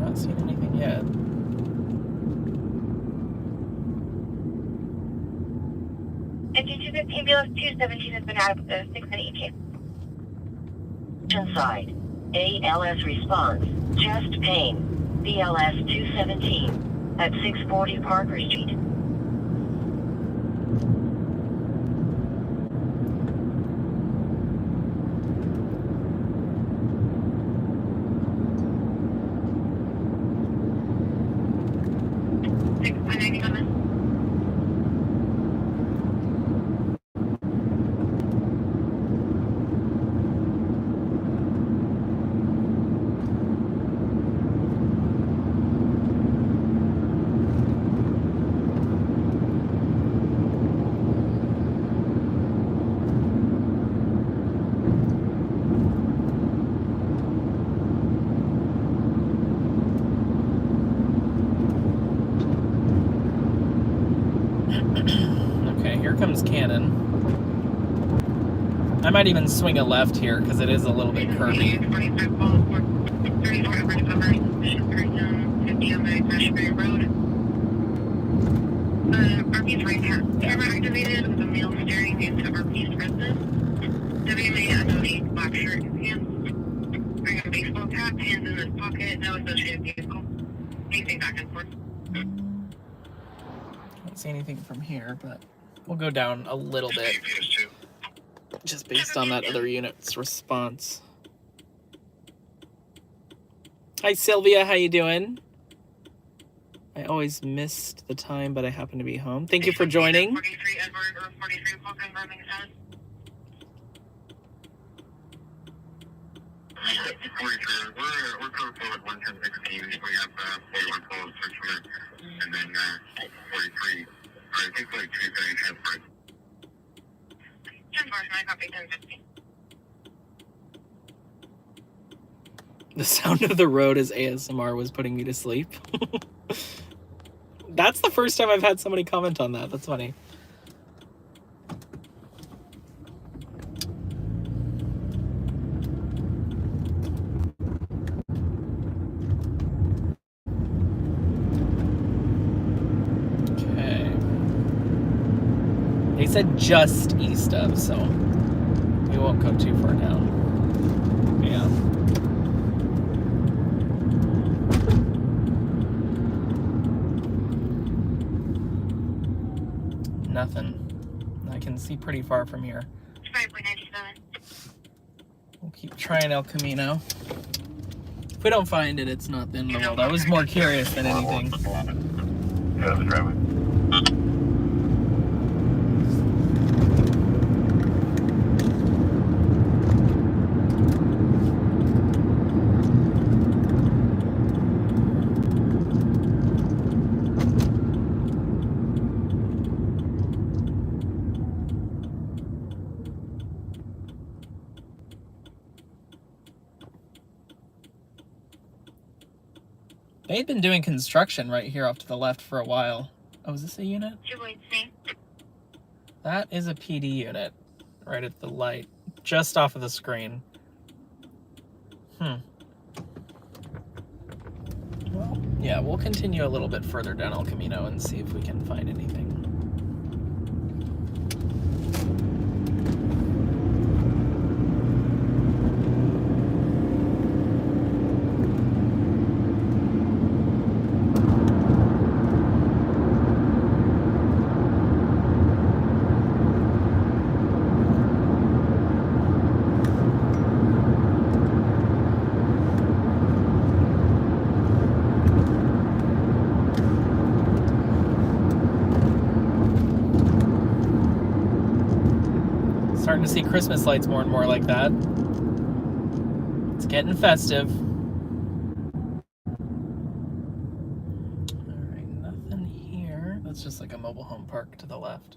Not seeing anything yet. Ambulance 217 has been out of the 6 and ET. Inside. ALS response. Chest pain. BLS 217 at 640 Parker Street. Okay, here comes Cannon. I might even swing a left here because it is a little bit curvy. RP's right hand. Camera activated with a male staring into RP's residence. WMA unknown, black shirt, hands. Wearing a baseball cap, hands in his pocket, no associated vehicle. Pacing back and forth. Can't see anything from here, but we'll go down a little bit just based on that other unit's response. Hi Sylvia, how you doing? I always missed the time, but I happen to be home. Thank you for joining. 43 Edward or 43 Paul confirming status. 43. We're close to 11016. We have 4112 search alert, and then 43. I think like 230 transport. 10-4, copy 10-15. The sound of the road as ASMR was putting me to sleep. That's the first time I've had somebody comment on that. That's funny. Okay. They said just east of, so we won't go too far down. Yeah. Nothing. I can see pretty far from here. 5.97. We'll keep trying El Camino. If we don't find it, it's not the end of the world. I was more curious than anything. Yeah, the driveway. They had been doing construction right here off to the left for a while. Oh, is this a unit? 283. That is a PD unit. Right at the light. Just off of the screen. Well, yeah, we'll continue a little bit further down El Camino and see if we can find anything. Starting to see Christmas lights more and more like that. It's getting festive. Alright, nothing here. That's just like a mobile home park to the left.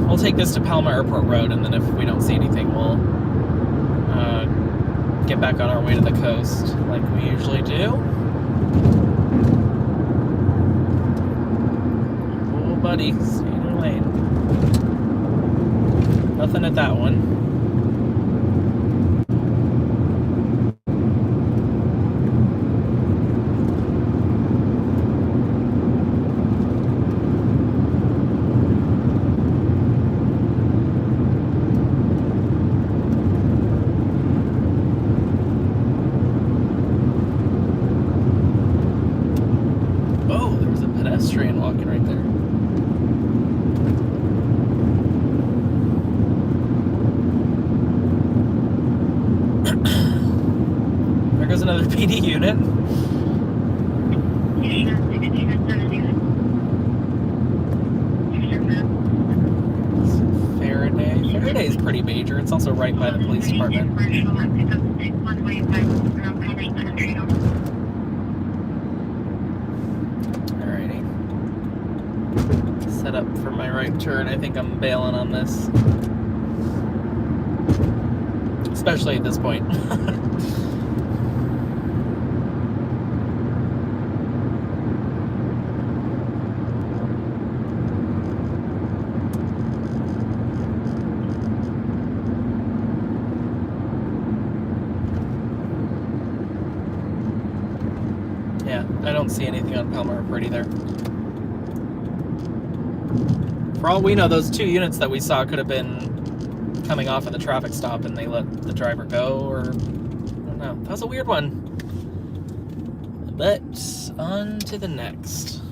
We'll take this to Palma Airport Road, and then if we don't see anything, we'll get back on our way to the coast like we usually do. Oh, buddy, stay in your lane. Nothing at that one. Pedestrian walking right there. There goes another PD unit. Faraday's pretty major. It's also right by the police department. Set up for my right turn. I think I'm bailing on this. Especially at this point. Yeah, I don't see anything on Palma Airport either. For all we know, those two units that we saw could have been coming off of the traffic stop and they let the driver go, or I don't know. That was a weird one. But on to the next.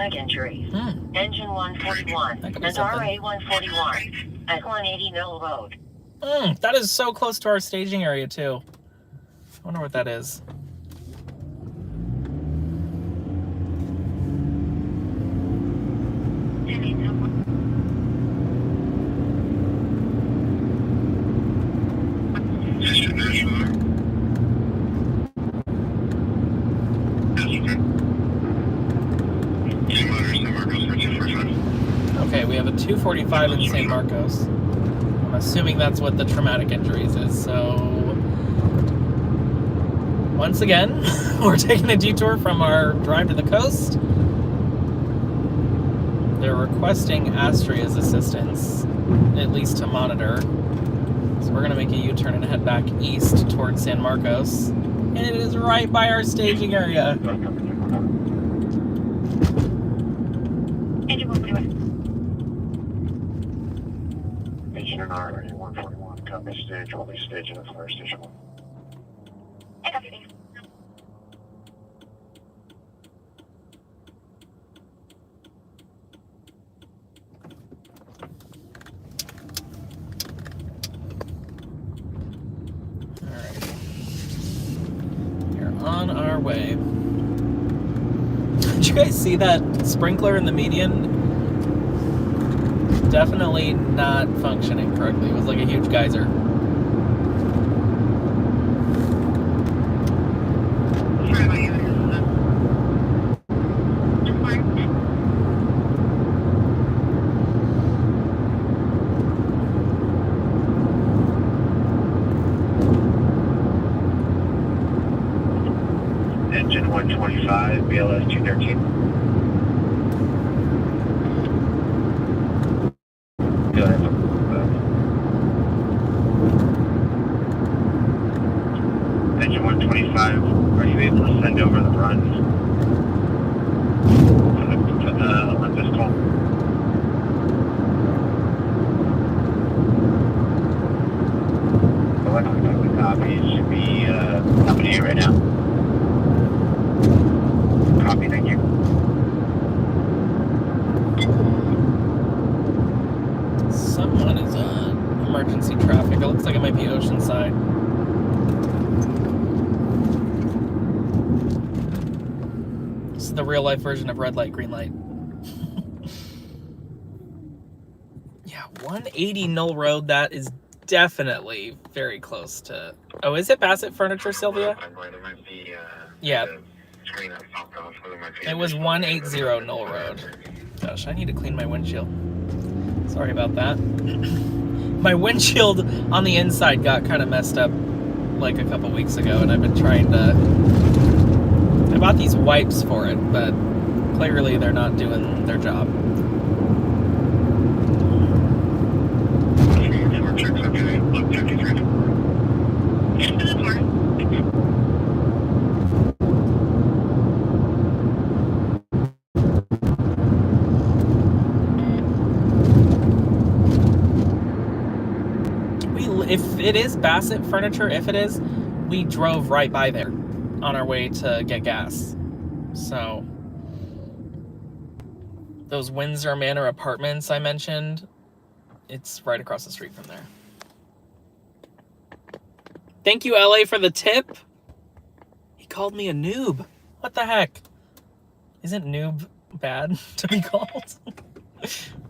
lag injuries. Engine 141 That could and be something. RA 141 at 180 Mill Road. That is so close to our staging area, too. I wonder what that is. Okay, we have a 245 in San Marcos. I'm assuming that's what the traumatic injuries is. So, once again, we're taking a detour from our drive to the coast. They're requesting Astria's assistance, at least to monitor. So we're gonna make a U-turn and head back east towards San Marcos. And it is right by our staging area. Agent and RA 141, copy stage, will be staging at Fire Station 1. Alright. We're on our way. Did you guys see that sprinkler in the median? Definitely not functioning correctly. It was like a huge geyser. Engine 125, BLS 213. Go ahead. Engine 125, are you able to send over the runs for the Olympus call? Electronic copy should be coming to you right now. Copy, thank you. Someone is on emergency traffic. It looks like it might be Oceanside. This is the real life version of red light, green light. Yeah, 180 Knoll Road. That is definitely very close to. Oh, is it Bassett Furniture, Sylvia? Yeah. It was 180 Knoll Road. Gosh, I need to clean my windshield. Sorry about that. My windshield on the inside got kind of messed up like a couple weeks ago, and I've been trying to... I bought these wipes for it, but clearly they're not doing their job. If it is Bassett Furniture, if it is, we drove right by there on our way to get gas. So, those Windsor Manor apartments I mentioned, it's right across the street from there. Thank you, LA, for the tip. He called me a noob. What the heck? Isn't noob bad to be called?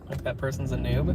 Like that person's a noob?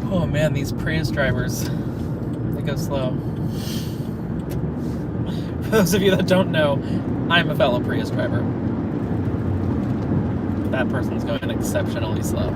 Oh man, these Prius drivers, they go slow. For those of you that don't know, I'm a fellow Prius driver. That person's going exceptionally slow.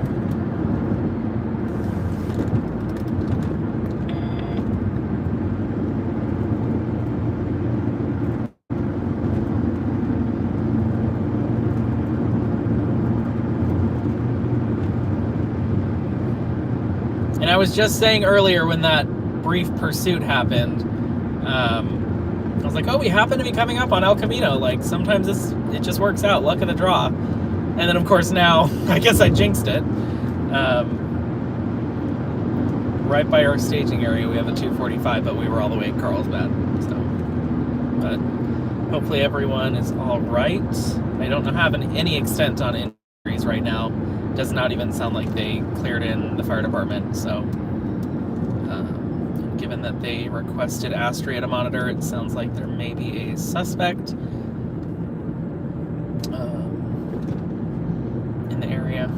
was just saying earlier when that brief pursuit happened, I was like, oh, we happen to be coming up on El Camino. Like, sometimes it just works out, luck of the draw. And then, of course, now, I guess I jinxed it. Right by our staging area, we have a 245, but we were all the way in Carlsbad. So, but hopefully everyone is all right. I don't have any extent on injuries right now. Does not even sound like they cleared in the fire department. So, given that they requested Astria to monitor, it sounds like there may be a suspect in the area.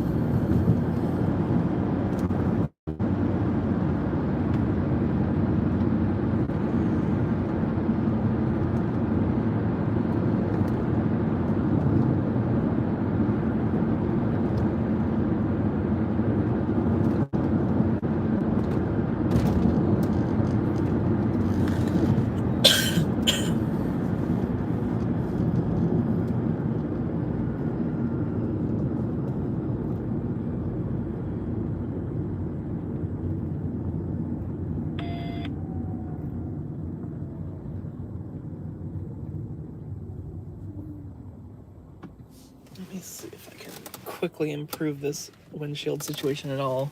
Let me see if I can quickly improve this windshield situation at all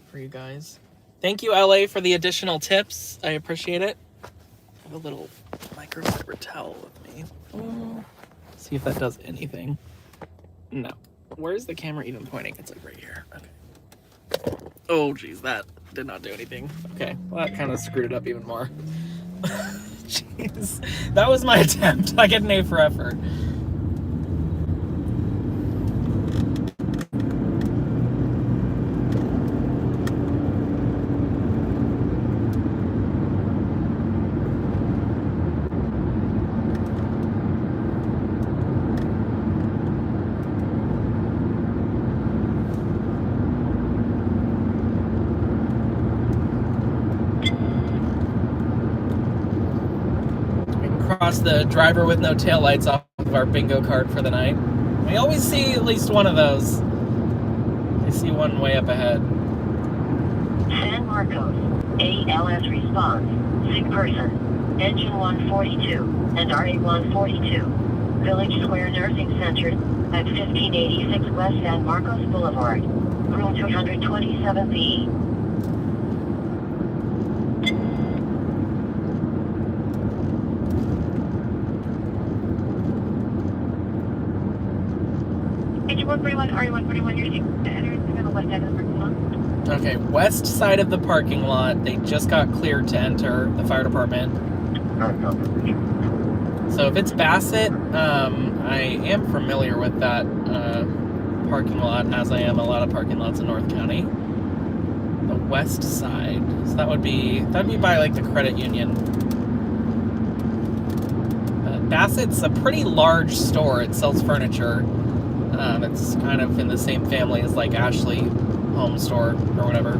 for you guys. Thank you, LA, for the additional tips. I appreciate it. I have a little microfiber towel with me. See if that does anything. No. Where's the camera even pointing? It's like right here. Okay. Oh, geez, that did not do anything. Okay, well, that kind of screwed it up even more. Jeez. That was my attempt. I get an A for effort. The driver with no taillights off of our bingo card for the night. We always see at least one of those. I see one way up ahead. San Marcos, ALS response, sick person, engine 142, and RA 142, Village Square Nursing Center, at 1586 West San Marcos Boulevard, room 227B. Okay, west side of the parking lot. They just got cleared to enter the fire department. So if it's Bassett, I am familiar with that parking lot, as I am a lot of parking lots in North County. The west side, so that'd be by like the credit union. Bassett's a pretty large store. It sells furniture. It's kind of in the same family as like Ashley Home Store or whatever.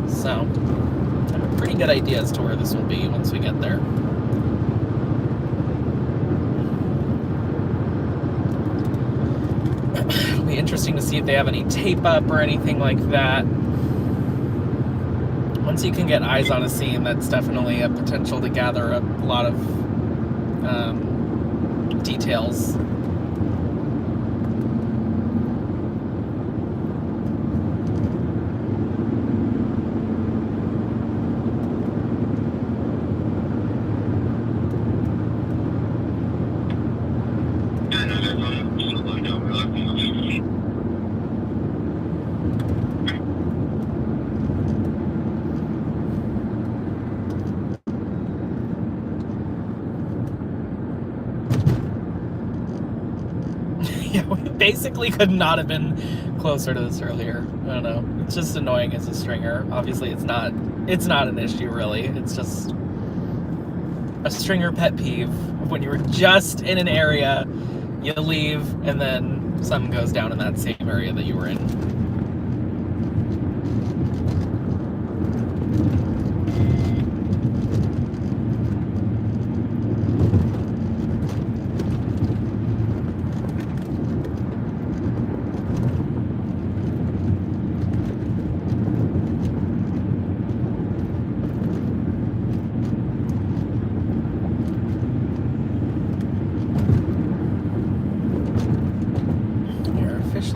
So I have a pretty good idea as to where this will be once we get there. It'll be interesting to see if they have any tape up or anything like that. Once you can get eyes on a scene, that's definitely a potential to gather a lot of details. Yeah, we basically could not have been closer to this earlier. I don't know. It's just annoying as a stringer. Obviously, it's not an issue, really. It's just a stringer pet peeve. When you're just in an area, you leave, and then something goes down in that same area that you were in.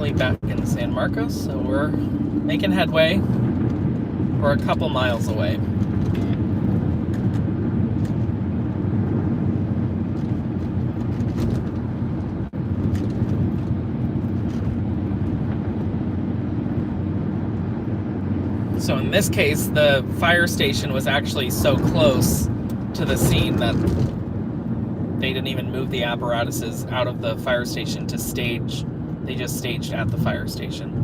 safely back in San Marcos, so we're making headway. We're a couple miles away. So in this case, the fire station was actually so close to the scene that they didn't even move the apparatuses out of the fire station to stage. They just staged at the fire station.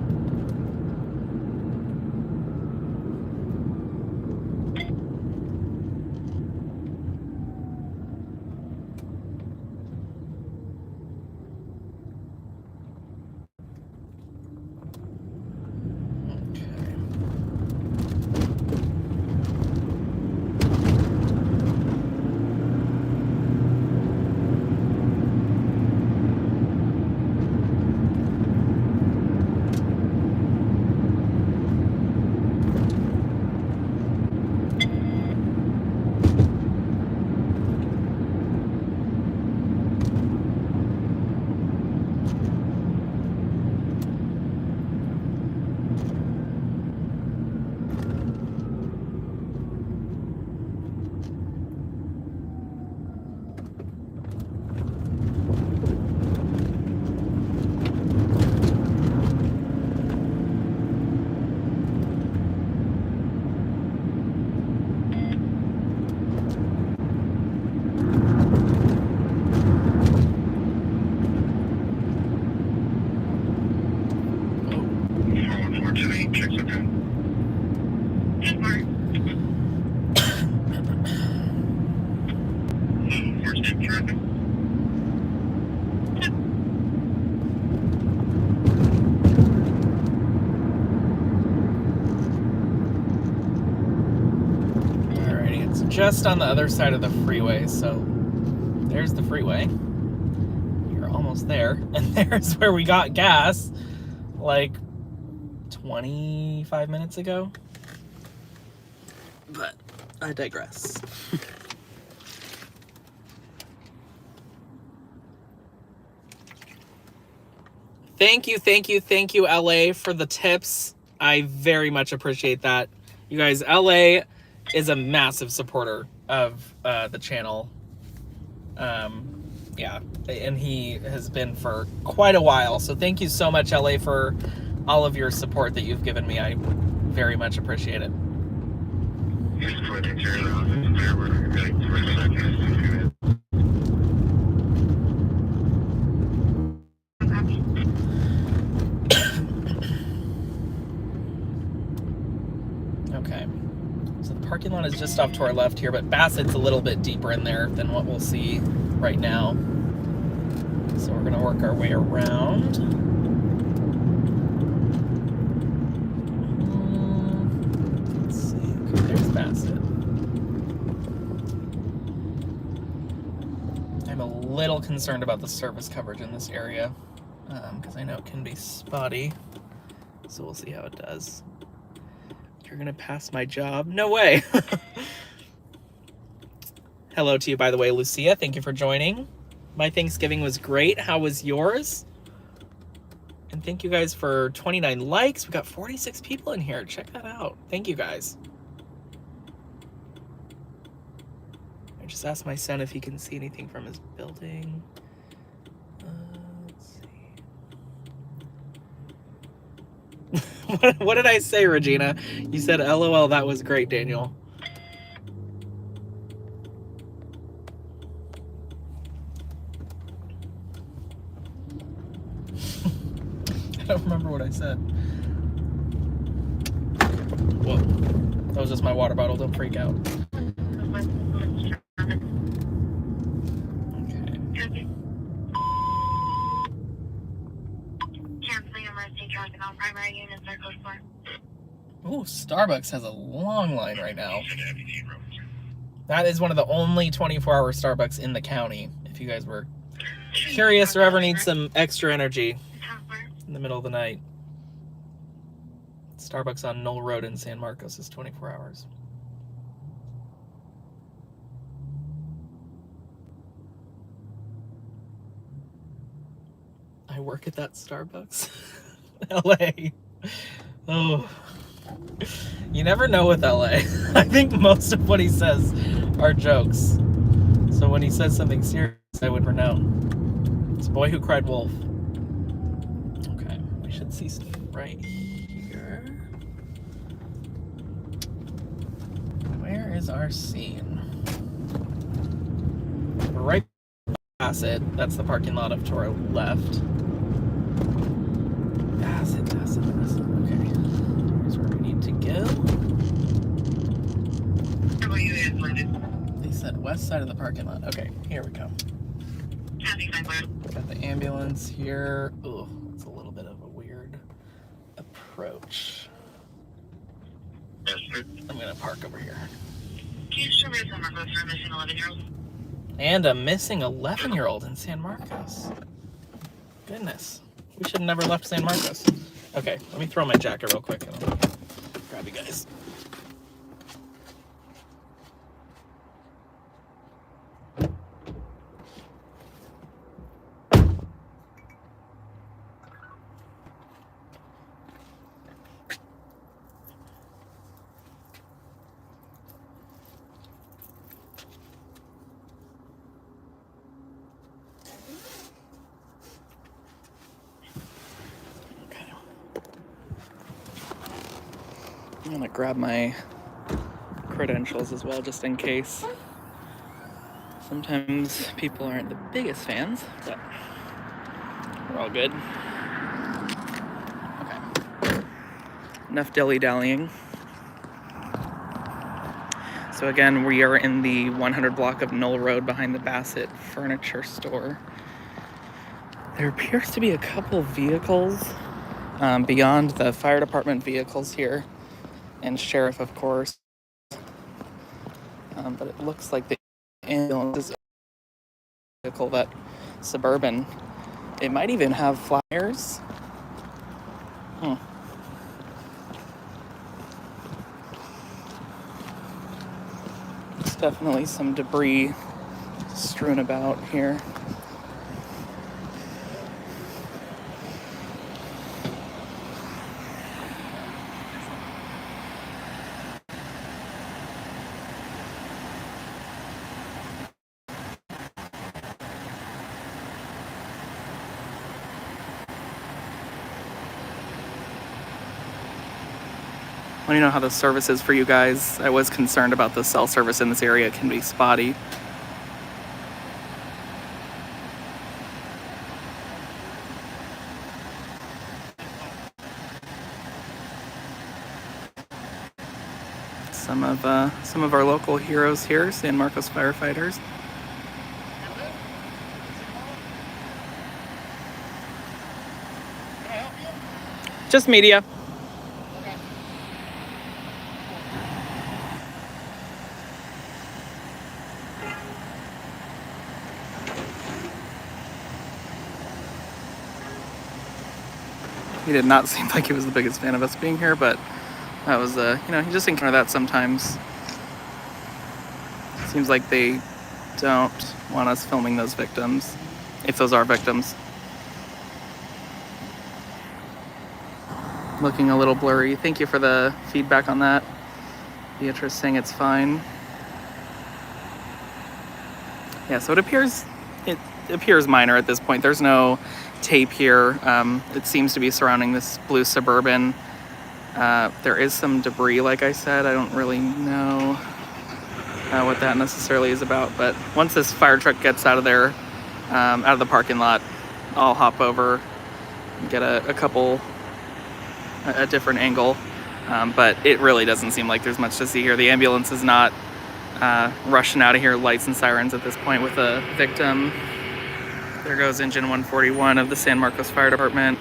Just on the other side of the freeway, so there's the freeway. You're almost there, and there's where we got gas like 25 minutes ago. But I digress. Thank you, LA, for the tips. I very much appreciate that. You guys, LA is a massive supporter of the channel. Yeah, and he has been for quite a while. So thank you so much, LA, for all of your support that you've given me. I very much appreciate it. Okay. So the parking lot is just off to our left here, but Bassett's a little bit deeper in there than what we'll see right now. So we're gonna work our way around. Let's see, okay, there's Bassett. I'm a little concerned about the service coverage in this area, because I know it can be spotty. So we'll see how it does. You're gonna pass my job? No way. Hello to you, by the way, Lucia. Thank you for joining. My Thanksgiving was great. How was yours? And thank you guys for 29 likes. We got 46 people in here. Check that out. Thank you guys. I just asked my son if he can see anything from his building. Let's see. What did I say, Regina? You said, LOL, that was great, Daniel. I don't remember what I said. Whoa. That was just my water bottle. Don't freak out. Ooh, Starbucks has a long line right now. That is one of the only 24-hour Starbucks in the county, if you guys were curious or ever need some extra energy in the middle of the night. Starbucks on Knoll Road in San Marcos is 24 hours. I work at that Starbucks. LA. Oh. You never know with LA. I think most of what he says are jokes. So when he says something serious, I would know. It's Boy Who Cried Wolf. Okay, we should see stuff right here. Where is our scene? We're right past it. That's the parking lot up to our left. Pass it. Okay. Here's where we need to go. They said west side of the parking lot. Okay, here we go. Got the ambulance here. Oh, it's a little bit of a weird approach. I'm gonna park over here. And a missing 11-year-old in San Marcos. Goodness. We should have never left San Marcos. Okay, let me throw my jacket real quick and I'll grab you guys. I'm gonna grab my credentials as well, just in case. Sometimes people aren't the biggest fans, but we're all good. Okay. Enough dilly-dallying. So again, we are in the 100 block of Knoll Road behind the Bassett Furniture Store. There appears to be a couple vehicles beyond the fire department vehicles here. And sheriff, of course. But it looks like the ambulance is a vehicle, that Suburban. It might even have flyers. There's definitely some debris strewn about here. Let me know how the service is for you guys. I was concerned about the cell service in this area. It can be spotty. Some of our local heroes here, San Marcos firefighters. Can I help you? Just media. Okay. He did not seem like he was the biggest fan of us being here, but that was, you just encounter that sometimes. Seems like they don't want us filming those victims, if those are victims. Looking a little blurry. Thank you for the feedback on that. Beatrice saying it's fine. Yeah, so it appears minor at this point. There's no tape here. It seems to be surrounding this blue Suburban. There is some debris, like I said. I don't really know what that necessarily is about, but once this fire truck gets out of there, out of the parking lot, I'll hop over and get a different angle. But it really doesn't seem like there's much to see here. The ambulance is not rushing out of here, lights and sirens at this point with a victim. There goes engine 141 of the San Marcos Fire Department.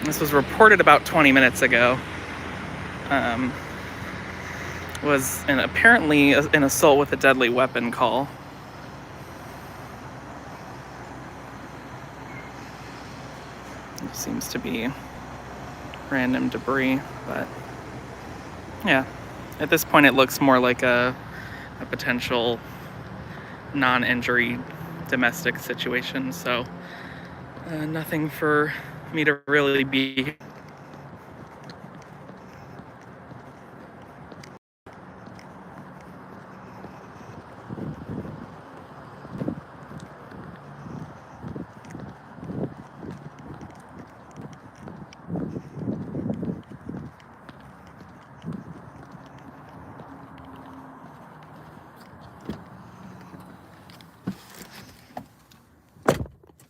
This was reported about 20 minutes ago. Was apparently an assault with a deadly weapon call. It seems to be random debris, but yeah, at this point it looks more like a potential non-injury domestic situation, so Nothing for me to really be.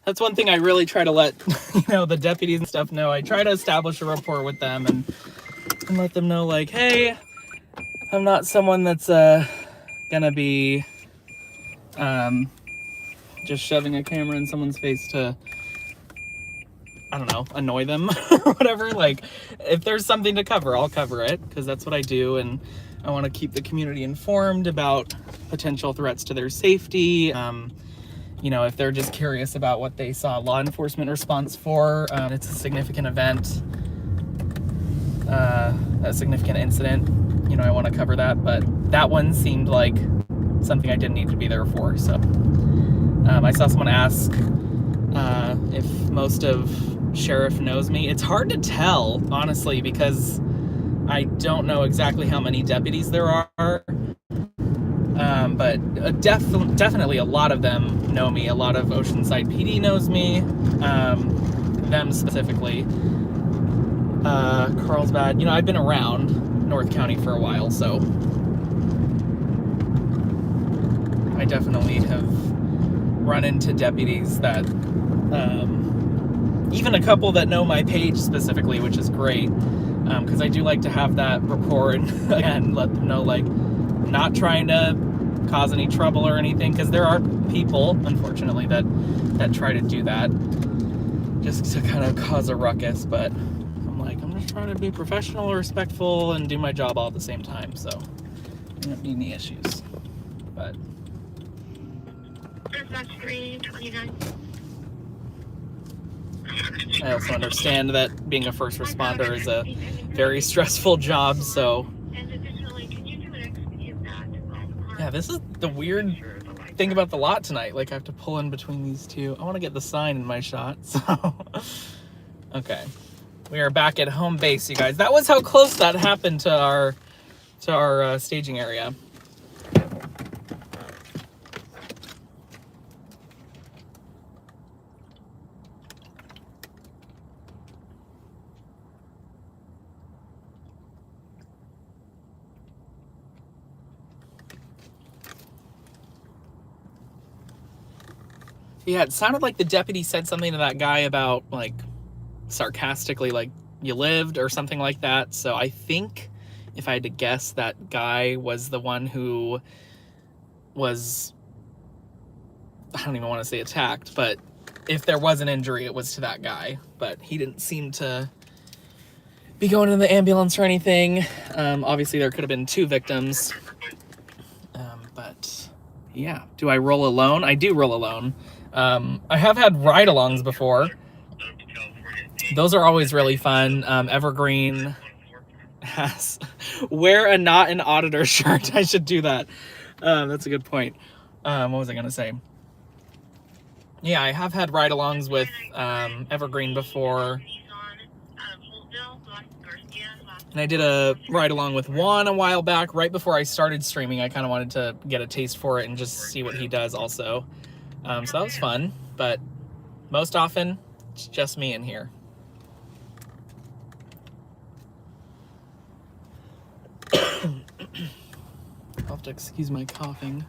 That's one thing I really try to let, the deputies and stuff know. I try to establish a rapport with them and let them know, like, hey, I'm not someone that's gonna be just shoving a camera in someone's face to, I don't know, annoy them or whatever. Like, if there's something to cover, I'll cover it, because that's what I do, and I want to keep the community informed about potential threats to their safety. If they're just curious about what they saw law enforcement response for, it's a significant event, a significant incident, I want to cover that, but that one seemed like something I didn't need to be there for. So I saw someone ask if most of Sheriff knows me. It's hard to tell, honestly, because I don't know exactly how many deputies there are. But definitely a lot of them know me. A lot of Oceanside PD knows me, them specifically. Carlsbad, I've been around North County for a while, so I definitely have run into deputies that, even a couple that know my page specifically, which is great, because I do like to have that rapport and, again, let them know, like, not trying to cause any trouble or anything, because there are people, unfortunately, that try to do that just to kind of cause a ruckus, but I'm like, I'm just trying to be professional, respectful, and do my job all at the same time, so I don't need any issues. But That's 329. I also understand that being a first responder is a very stressful job, so And additionally, can you do an execute that? yeah, this is the weird thing about the lot tonight. Like, I have to pull in between these two. I want to get the sign in my shot, so okay. We are back at home base, you guys. That was how close that happened to our staging area. Yeah, it sounded like the deputy said something to that guy about, like, sarcastically, like, you lived or something like that. So I think, if I had to guess, that guy was the one who was, I don't even want to say attacked, but if there was an injury, it was to that guy. But he didn't seem to be going in the ambulance or anything. Obviously, there could have been 2 victims. But yeah, do I roll alone? I do roll alone. I have had ride-alongs before. Those are always really fun. Evergreen has wear a not an auditor shirt. I should do that. That's a good point. What was I gonna say? Yeah, I have had ride-alongs with Evergreen before. And I did a ride-along with Juan a while back, right before I started streaming. I kind of wanted to get a taste for it and just see what he does also. So that was fun, but most often, it's just me in here. I'll have to excuse my coughing.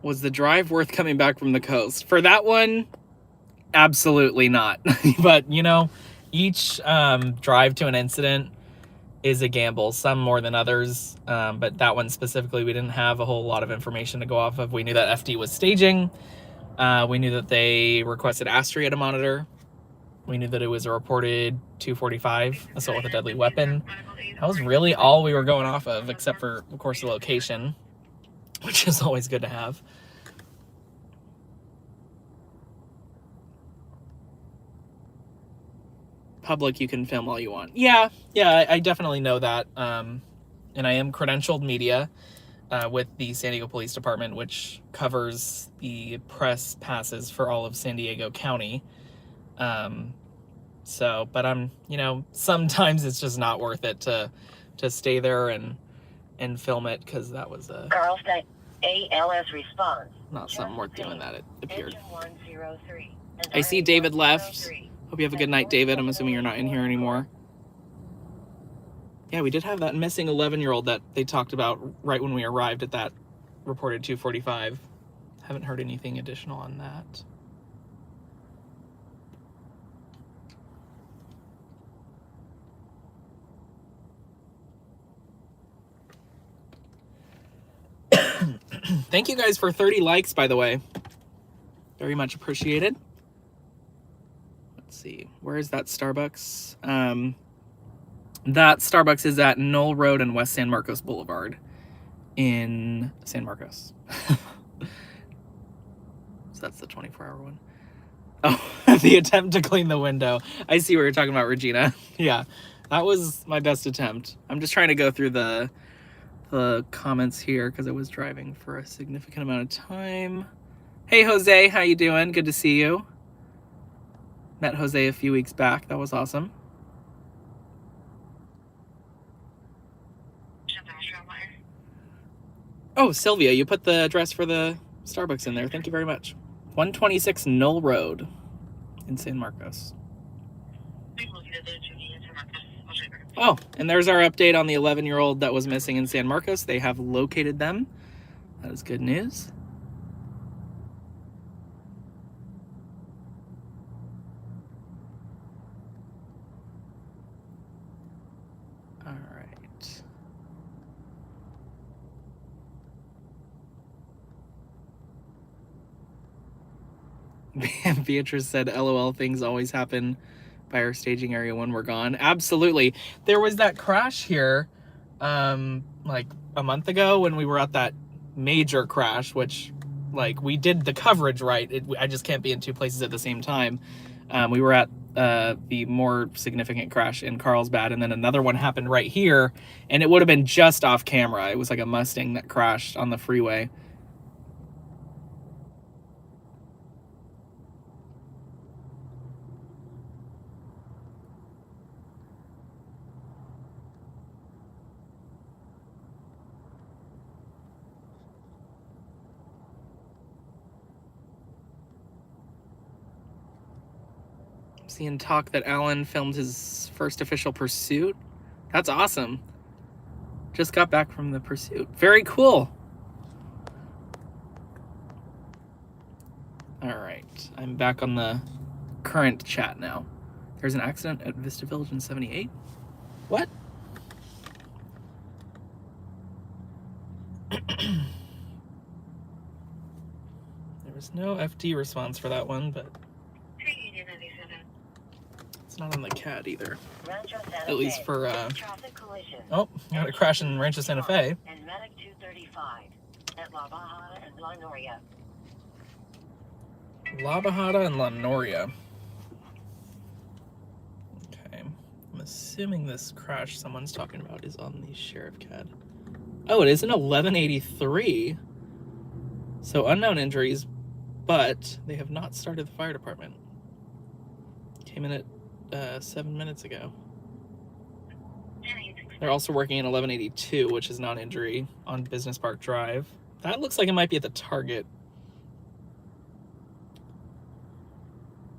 Was the drive worth coming back from the coast? For that one, absolutely not. But, each drive to an incident is a gamble, some more than others, but that one specifically, we didn't have a whole lot of information to go off of. We knew that FD was staging. We knew that they requested Astrea to monitor. We knew that it was a reported 245 assault with a deadly weapon. That was really all we were going off of, except for, of course, the location, which is always good to have. Public, you can film all you want. Yeah, I definitely know that. And I am credentialed media. with the San Diego Police Department, which covers the press passes for all of San Diego County. So, but I'm, sometimes it's just not worth it to stay there and film it, because that was Carlsbad ALS response. not something worth doing, that it appeared. Engine 103. And I see David left. 103. Hope you have a good night, David. I'm assuming you're not in here anymore. Yeah, we did have that missing 11-year-old that they talked about right when we arrived at that reported 245. Haven't heard anything additional on that. Thank you guys for 30 likes, by the way. Very much appreciated. Let's see. Where is that Starbucks? That Starbucks is at Knoll Road and West San Marcos Boulevard in San Marcos. So that's the 24-hour one. Oh, the attempt to clean the window. I see what you're talking about, Regina. Yeah, that was my best attempt. I'm just trying to go through the comments here because I was driving for a significant amount of time. Hey, Jose, how you doing? Good to see you. Met Jose a few weeks back. That was awesome. Oh, Sylvia, you put the address for the Starbucks in there. Thank you very much. 126 Knoll Road in San Marcos. Oh, and there's our update on the 11-year-old that was missing in San Marcos. They have located them. That is good news. All right. Beatrice said, LOL, things always happen by our staging area when we're gone. Absolutely. There was that crash here like a month ago when we were at that major crash, which like we did the coverage right. I just can't be in two places at the same time. We were at the more significant crash in Carlsbad, and then another one happened right here, and it would have been just off camera. It was like a Mustang that crashed on the freeway. Seeing talk that Alan filmed his first official pursuit. That's awesome. Just got back from the pursuit. Very cool. All right, I'm back on the current chat now. There's an accident at Vista Village in 78. What? There was no FD response for that one, but it's not on the CAD either. At least for oh, got a crash in Rancho Santa Fe. And Medic 235 at La Bajada and La Noria. La Bajada and La Noria. Okay. I'm assuming this crash someone's talking about is on the Sheriff CAD. Oh, it is an 1183. So unknown injuries, but they have not started the fire department. Came in at 7 minutes ago. They're also working in 1182, which is non-injury, on Business Park Drive. That looks like it might be at the Target.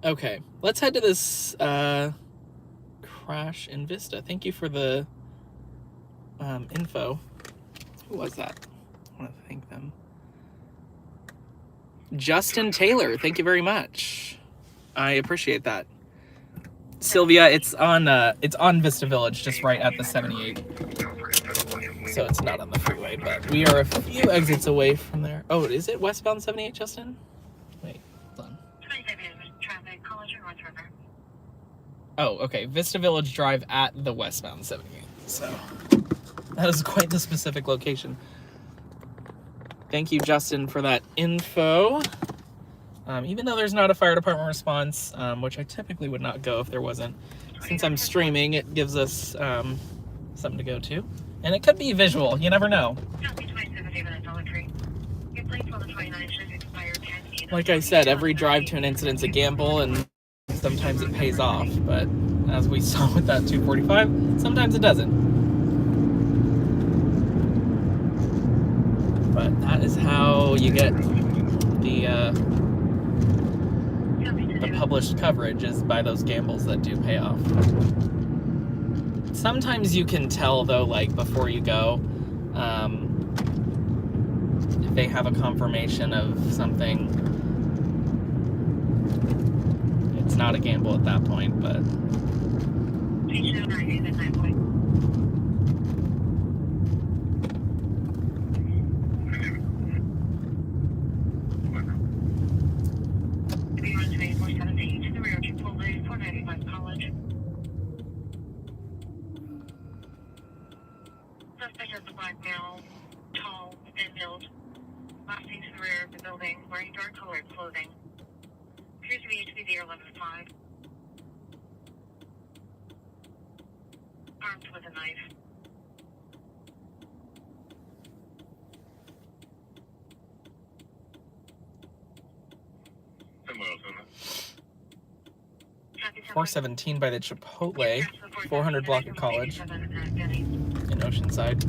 Okay, let's head to this crash in Vista. Thank you for the info. Who was that? I want to thank them. Justin Taylor, thank you very much. I appreciate that. Sylvia, it's on Vista Village, just right at the 78. So it's not on the freeway, but we are a few exits away from there. Oh, is it westbound 78, Justin? Wait, hold on. Oh, okay. Vista Village Drive at the westbound 78. So that is quite the specific location. Thank you, Justin, for that info. Even though there's not a fire department response, which I typically would not go if there wasn't. Since I'm streaming, it gives us something to go to. And it could be visual. You never know. Haven and Dollar Tree. Your plates on the 29th should expire 10 Like I said, every drive to an incident's a gamble, and sometimes it pays off. But as we saw with that 245, sometimes it doesn't. But that is how you get the published coverage, is by those gambles that do pay off. Sometimes you can tell though, like before you go, if they have a confirmation of something, it's not a gamble at that point, but Suspect has a black male, tall and built, last seen to the rear of the building, wearing dark colored clothing. Appears to be HPD 11-5. Armed with a knife. Somewhere else on that. 417 by the Chipotle, 400 block of College in Oceanside.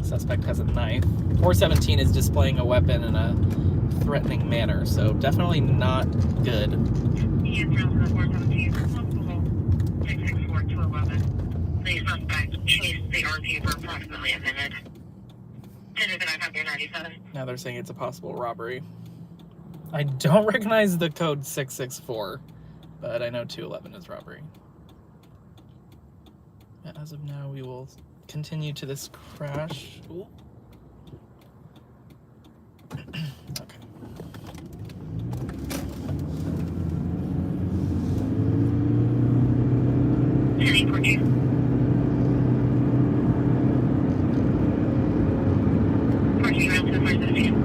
Suspect has a knife. 417 is displaying a weapon in a threatening manner, so definitely not good. He is around the 417, 664 to 11. The suspect chased the RV for approximately a minute. Dinner that I have your 97. Now they're saying it's a possible robbery. I don't recognize the code 664, but I know 211 is robbery. As of now, we will continue to this crash. Ooh. Okay. Any purchase. Parking around to the first of the field.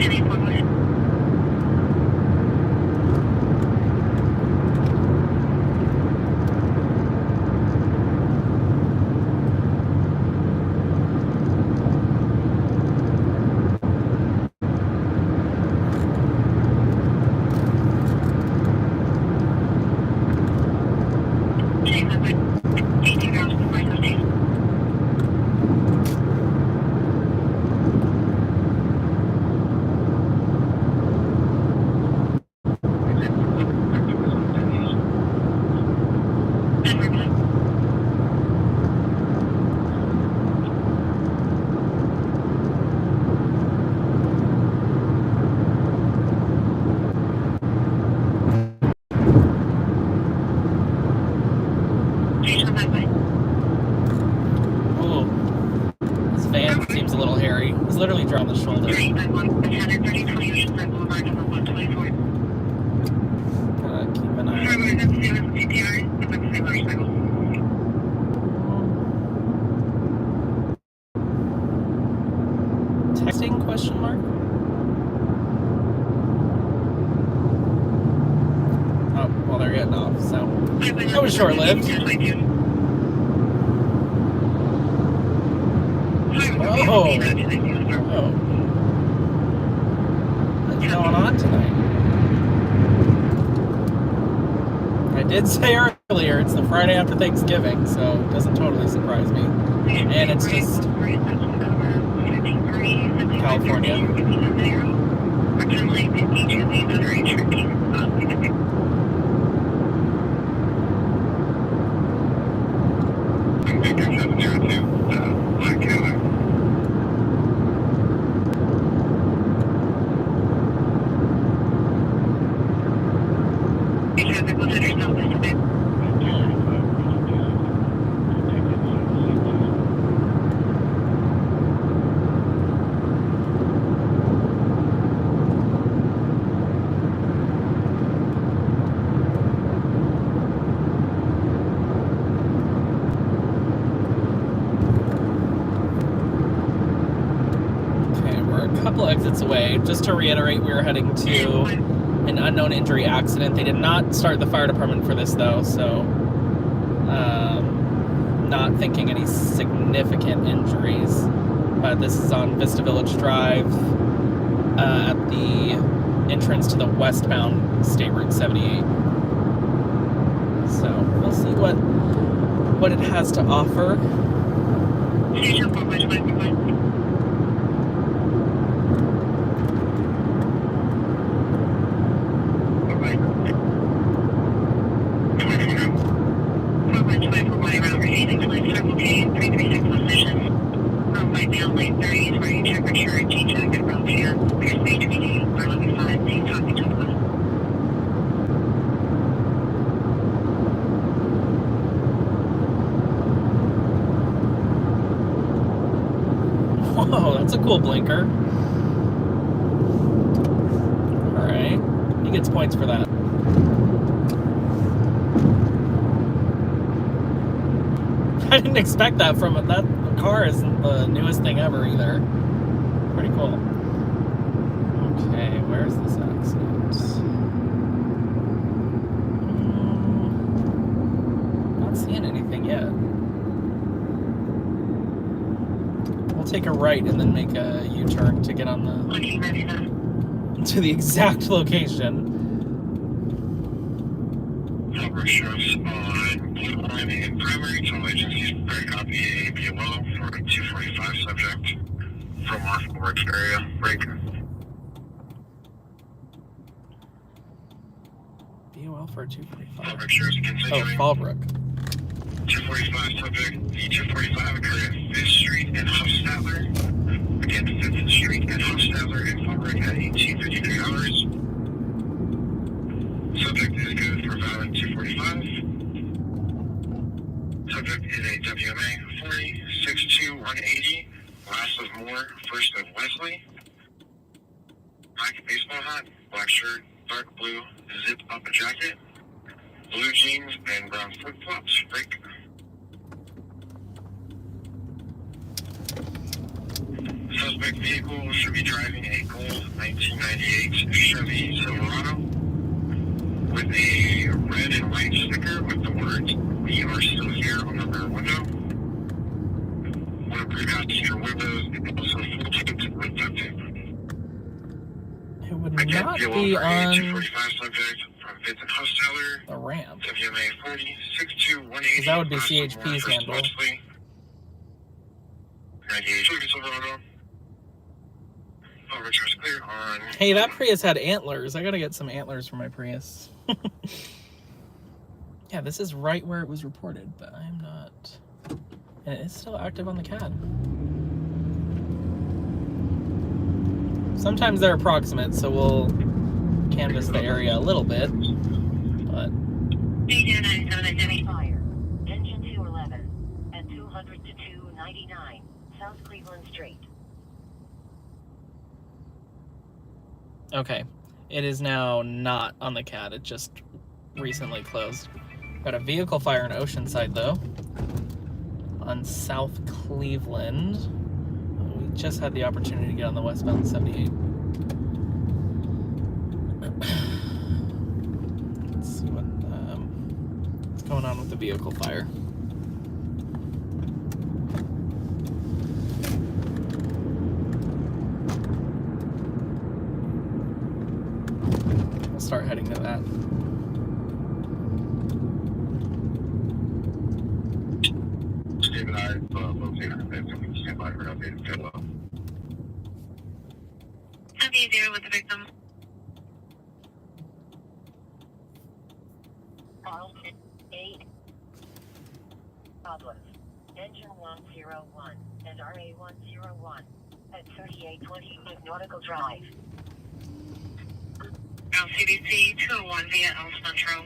Any appointment. James, I'm with 18 girls from my station. Ooh. This van seems a little hairy. It's literally drawn the shoulder. Keep an eye on texting, question mark? Oh, well, they're getting off, so that was short-lived. Oh. Oh. What's going on tonight? I did say earlier, it's the Friday after Thanksgiving, so it doesn't totally surprise me. And it's just California. couple exits away. Just to reiterate, we were heading to an unknown injury accident. They did not start the fire department for this, though, so not thinking any significant injuries. But this is on Vista Village Drive at the entrance to the westbound State Route 78. So we'll see what it has to offer. Whoa, that's a cool blinker. Alright, he gets points for that. I didn't expect that from it. That car isn't the newest thing ever either. Pretty cool. Okay, where's this accident? Not seeing anything yet. We'll take a right and then make a U-turn to get on to the exact location. Number shows on Blue Line and Primary. Total agencies very copy A, B, well for a 245 subject from our Fallbrook area. Break. BOL for 245. Fallbrook shows Oh, continuing. Fallbrook. 245 subject. The 245 occurred at 5th Street and Hofstadler. Again, 5th Street and Hofstadler and Fallbrook at 18:53 hours. Subject is good for valid 245. Subject is a WMA 40-62-180. Last of Moore, first of Wesley. Black baseball hat, black shirt, dark blue zip up a jacket, blue jeans and brown flip flops. Break. Suspect vehicle should be driving a gold 1998 Chevy Silverado with a red and white sticker with the words "We are still here" on the rear window. One of precautionary windows is also full taped with duct tape. It would Again, not BOL be for a on 245 subject from Vincent Hostler, the ramp. WMA 40-62-180. 'Cause that would be last of CHP's Moore, first of handle. Wesley. 98 Chevy Silverado. All Richards clear on. Hey, that Prius had antlers. I gotta get some antlers for my Prius. Yeah, this is right where it was reported, but I'm not. And it is still active on the CAD. Sometimes they're approximate, so we'll canvass the area a little bit. But Fire. Engine 211 at 200 to 299 South Cleveland Street. okay, it is now not on the CAD. It just recently closed. Got a vehicle fire in Oceanside though, on South Cleveland. We just had the opportunity to get on the westbound 78. Let's see what's going on with the vehicle fire. We'll start heading to that. Steve and I located our beds and we stand by for an updated fill up. How do you do with the victim? Carlton 8. Problems. Engine 101 and RA 101 at 3820 Nautical Drive. LCDC 201 via El Centro.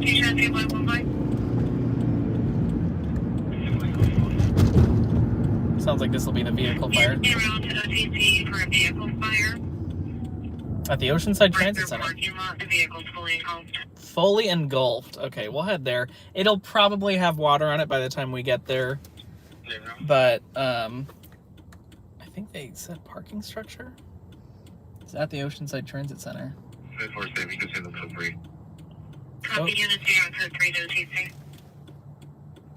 T-Shot 2.15. Sounds like this will be the vehicle fire. Around to OTC for a vehicle fire. At the Oceanside Transit Their Center. parking lot, the vehicle's fully engulfed. Fully engulfed. Okay, we'll head there. It'll probably have water on it by the time we get there. Yeah. But, I think they said parking structure? It's at the Oceanside Transit Center. 547, you can send them for free. Copy unit 0 code 3 to OTC.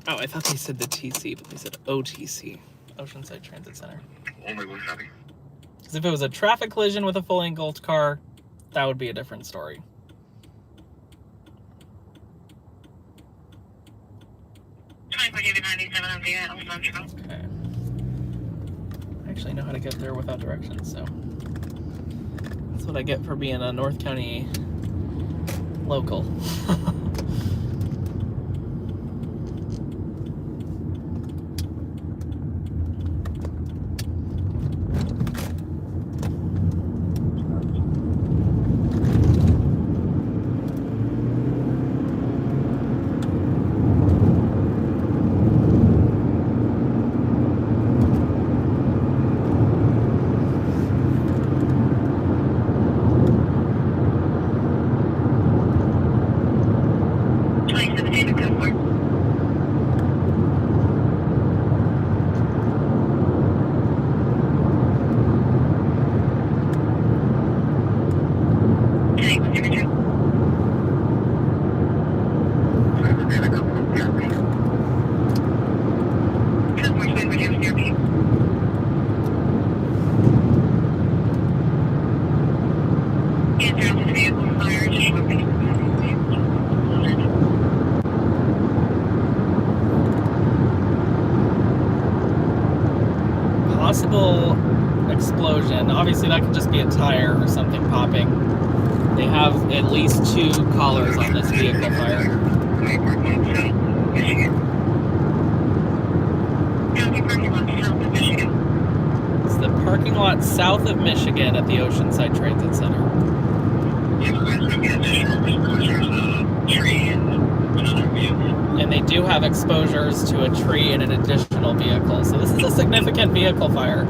Oh, I thought they said the TC, but they said OTC. Oceanside Transit Center. Oh my god, copy. Because if it was a traffic collision with a fully engulfed car, that would be a different story. Okay. I actually know how to get there without directions, so that's what I get for being a North County local. Possible explosion. Obviously, that could just be a tire or something popping. They have at least 2 callers on this vehicle fire. It's the parking lot south of Michigan at the Oceanside Transit Center. And they do have exposures to a tree and an additional vehicle. So this is a significant vehicle fire.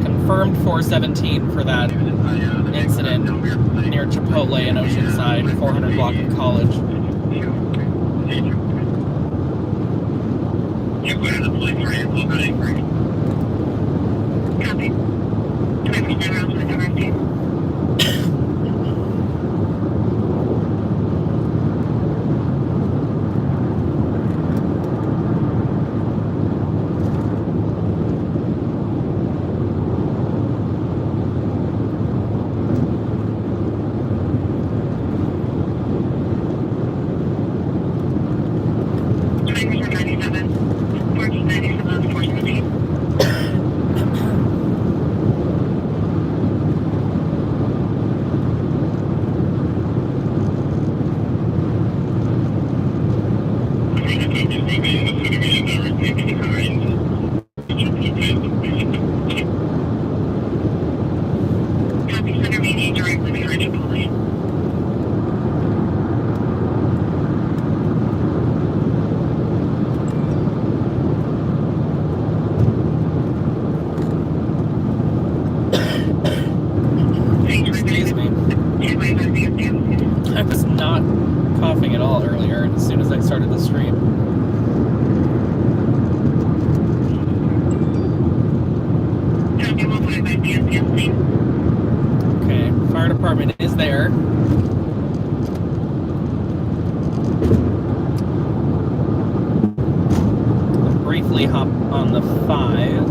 Confirmed 417 for that incident near Chipotle in Oceanside, 400 block of College. Copy. Driver's never out with directing. Excuse me. I was not coughing at all earlier, as soon as I started the stream. Okay, fire department is there. I'll briefly hop on the 5.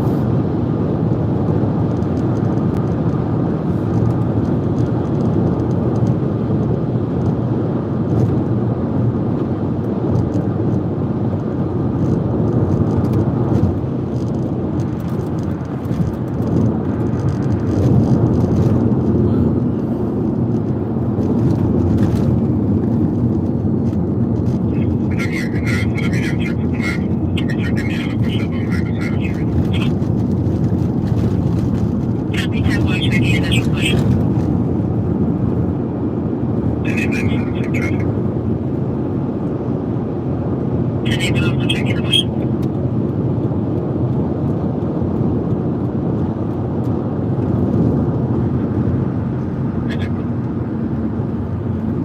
2917 traffic. 10-8 also checking the motion.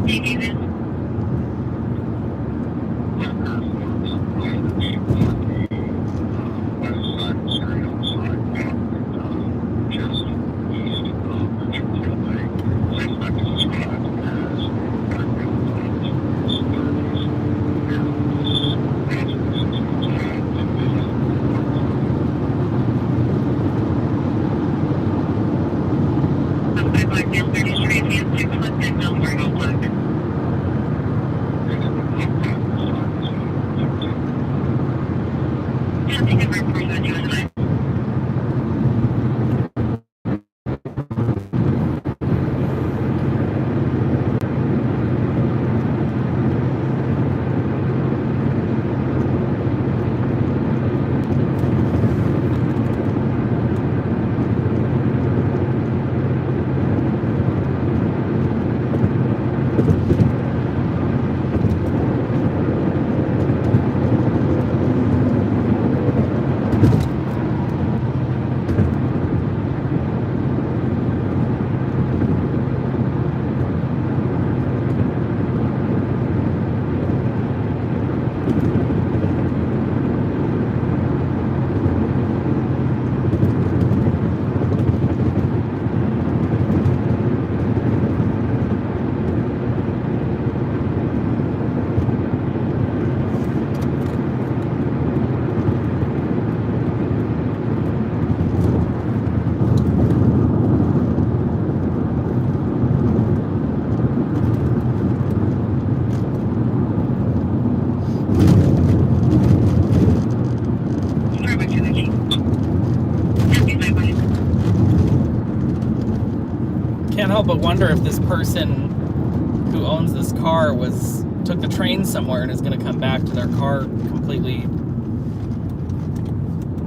Thank you, then. Can't help but wonder if this person who owns this car took the train somewhere and is going to come back to their car completely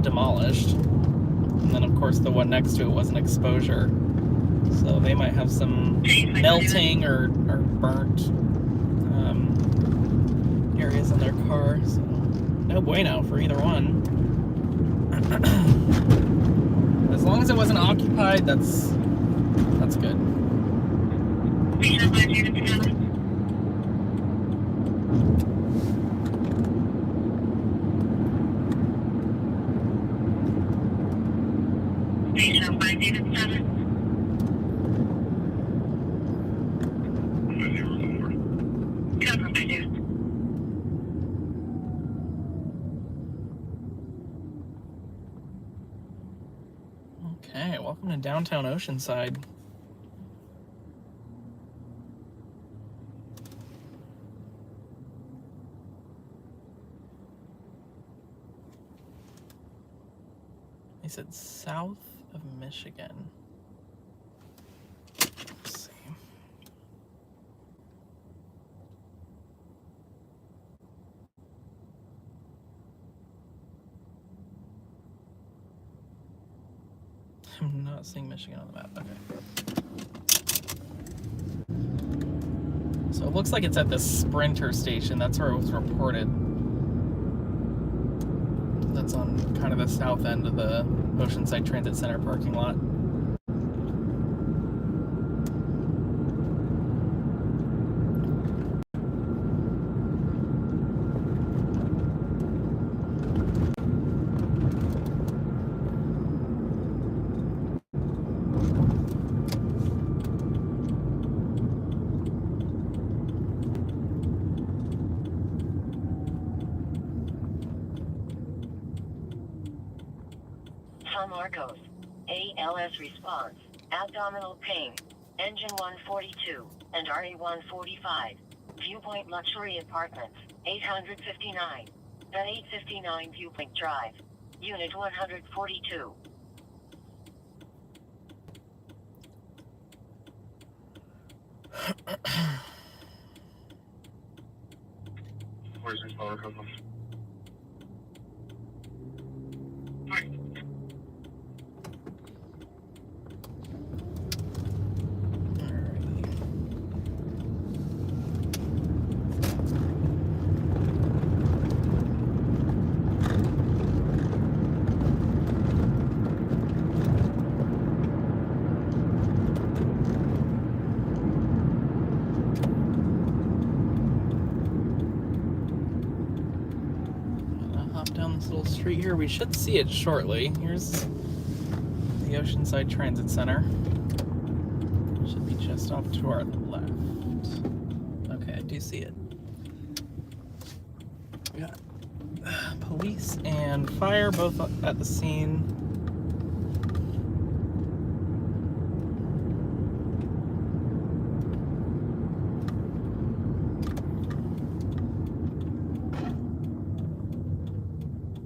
demolished. And then, of course, the one next to it was an exposure. So they might have some melting or burnt areas in their car. So no bueno for either one. As long as it wasn't occupied, that's good. Okay, welcome to downtown Oceanside. They said south of Michigan. Let's see. I'm not seeing Michigan on the map. Okay. So it looks like it's at the Sprinter station. That's where it was reported. That's on kind of the south end of the Oceanside Transit Center parking lot. San Marcos. ALS response. Abdominal pain. Engine 142 and RE 145. Viewpoint Luxury Apartments. 859. At 859 Viewpoint Drive. Unit 142. Where's this power come from? little street here. We should see it shortly. Here's the Oceanside Transit Center. Should be just off to our left. Okay, I do see it. We got police and fire both at the scene.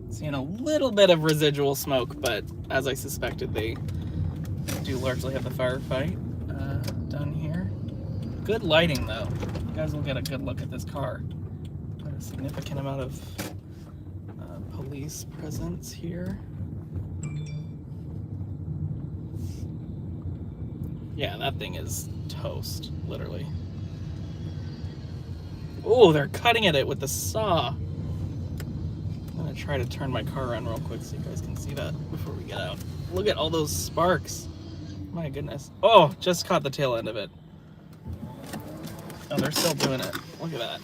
Seeing a little bit of residual smoke, but as I suspected, they do largely have the firefight done here. Good lighting, though. You guys will get a good look at this car. Got a significant amount of police presence here. Yeah, that thing is toast, literally. Oh, they're cutting at it with the saw. I'm gonna try to turn my car around real quick so you guys can see that before we get out. Look at all those sparks. My goodness. Oh, just caught the tail end of it. Oh, they're still doing it. Look at that.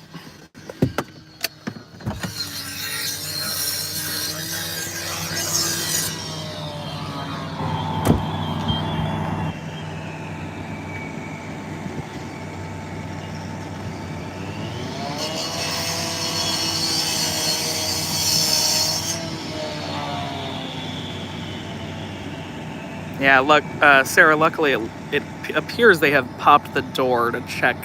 Yeah, look, Sarah, luckily it appears they have popped the door to check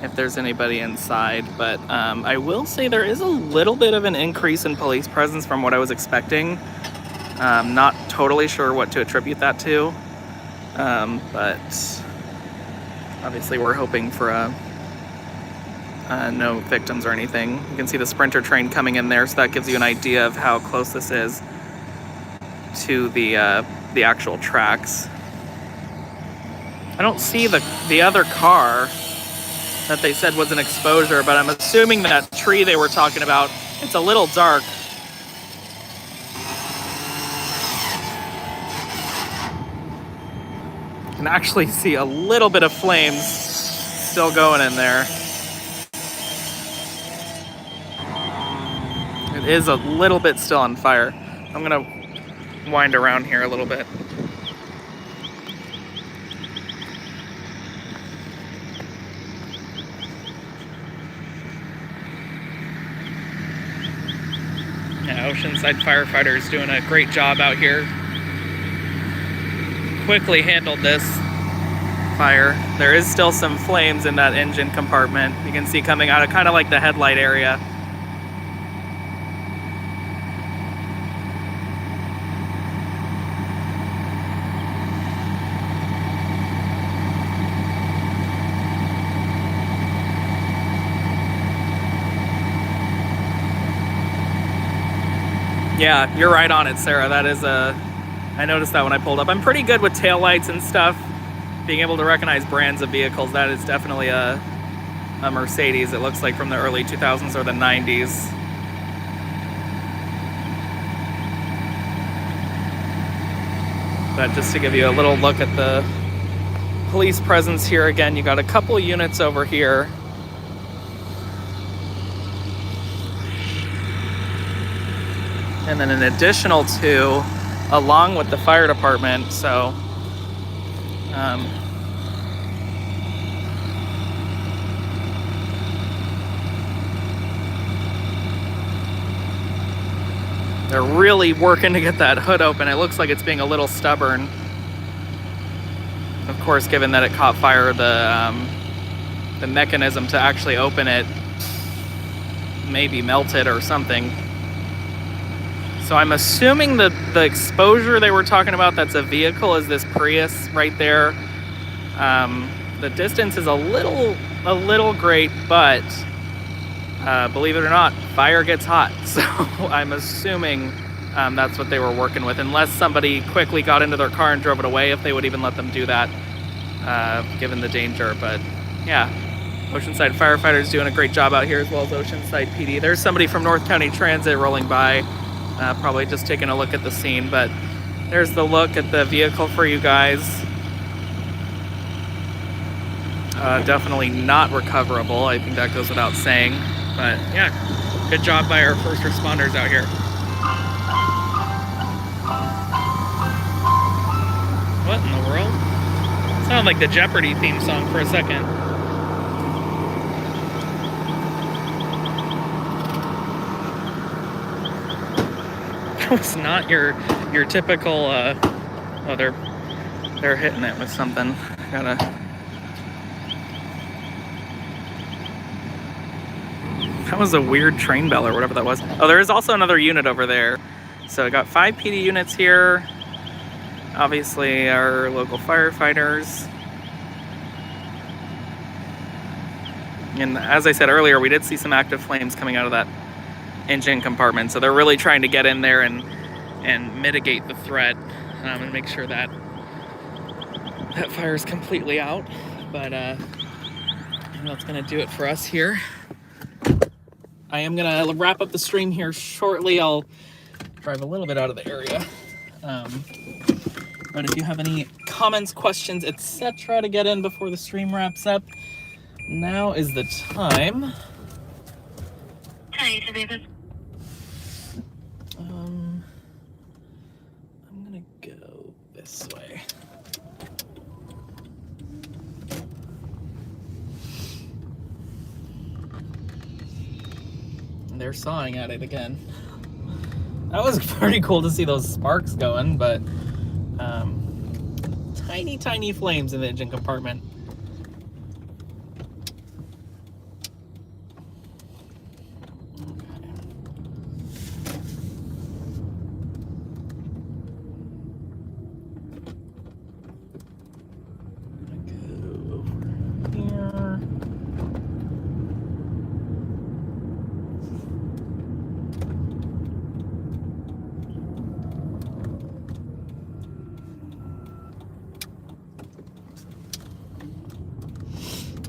if there's anybody inside, but I will say there is a little bit of an increase in police presence from what I was expecting. Not totally sure what to attribute that to, but obviously we're hoping for no victims or anything. You can see the Sprinter train coming in there, so that gives you an idea of how close this is to the actual tracks. I don't see the other car that they said was an exposure, but I'm assuming that tree they were talking about, it's a little dark. You can actually see a little bit of flames still going in there. It is a little bit still on fire. I'm gonna wind around here a little bit. Yeah, Oceanside firefighters doing a great job out here. Quickly handled this fire. There is still some flames in that engine compartment. You can see coming out of kind of like the headlight area. Yeah, you're right on it, Sarah. That is I noticed that when I pulled up. I'm pretty good with taillights and stuff. Being able to recognize brands of vehicles, that is definitely a Mercedes. It looks like from the early 2000s or the 90s. But just to give you a little look at the police presence here again, you got a couple units over here. And then an additional 2 along with the fire department. So they're really working to get that hood open. It looks like it's being a little stubborn. Of course, given that it caught fire, the mechanism to actually open it may be melted or something. So I'm assuming the exposure they were talking about, that's a vehicle, is this Prius right there. The distance is a little great, but believe it or not, fire gets hot. So I'm assuming that's what they were working with, unless somebody quickly got into their car and drove it away, if they would even let them do that, given the danger. But yeah, Oceanside firefighters doing a great job out here, as well as Oceanside PD. There's somebody from North County Transit rolling by. Probably just taking a look at the scene, but there's the look at the vehicle for you guys. Definitely not recoverable. I think that goes without saying, but yeah, good job by our first responders out here. What in the world? Sounded like the Jeopardy theme song for a second. That was not your typical. Oh, they're hitting it with something. Gotta. That was a weird train bell or whatever that was. Oh, there is also another unit over there. So I got 5 PD units here. Obviously, our local firefighters. And as I said earlier, we did see some active flames coming out of that engine compartment. So they're really trying to get in there and mitigate the threat and make sure that that fire is completely out. But that's going to do it for us here. I am going to wrap up the stream here shortly. I'll drive a little bit out of the area. But if you have any comments, questions, etc. to get in before the stream wraps up, now is the time. Hi, David. I'm going to go this way. They're sawing at it again. That was pretty cool to see those sparks going, but tiny flames in the engine compartment.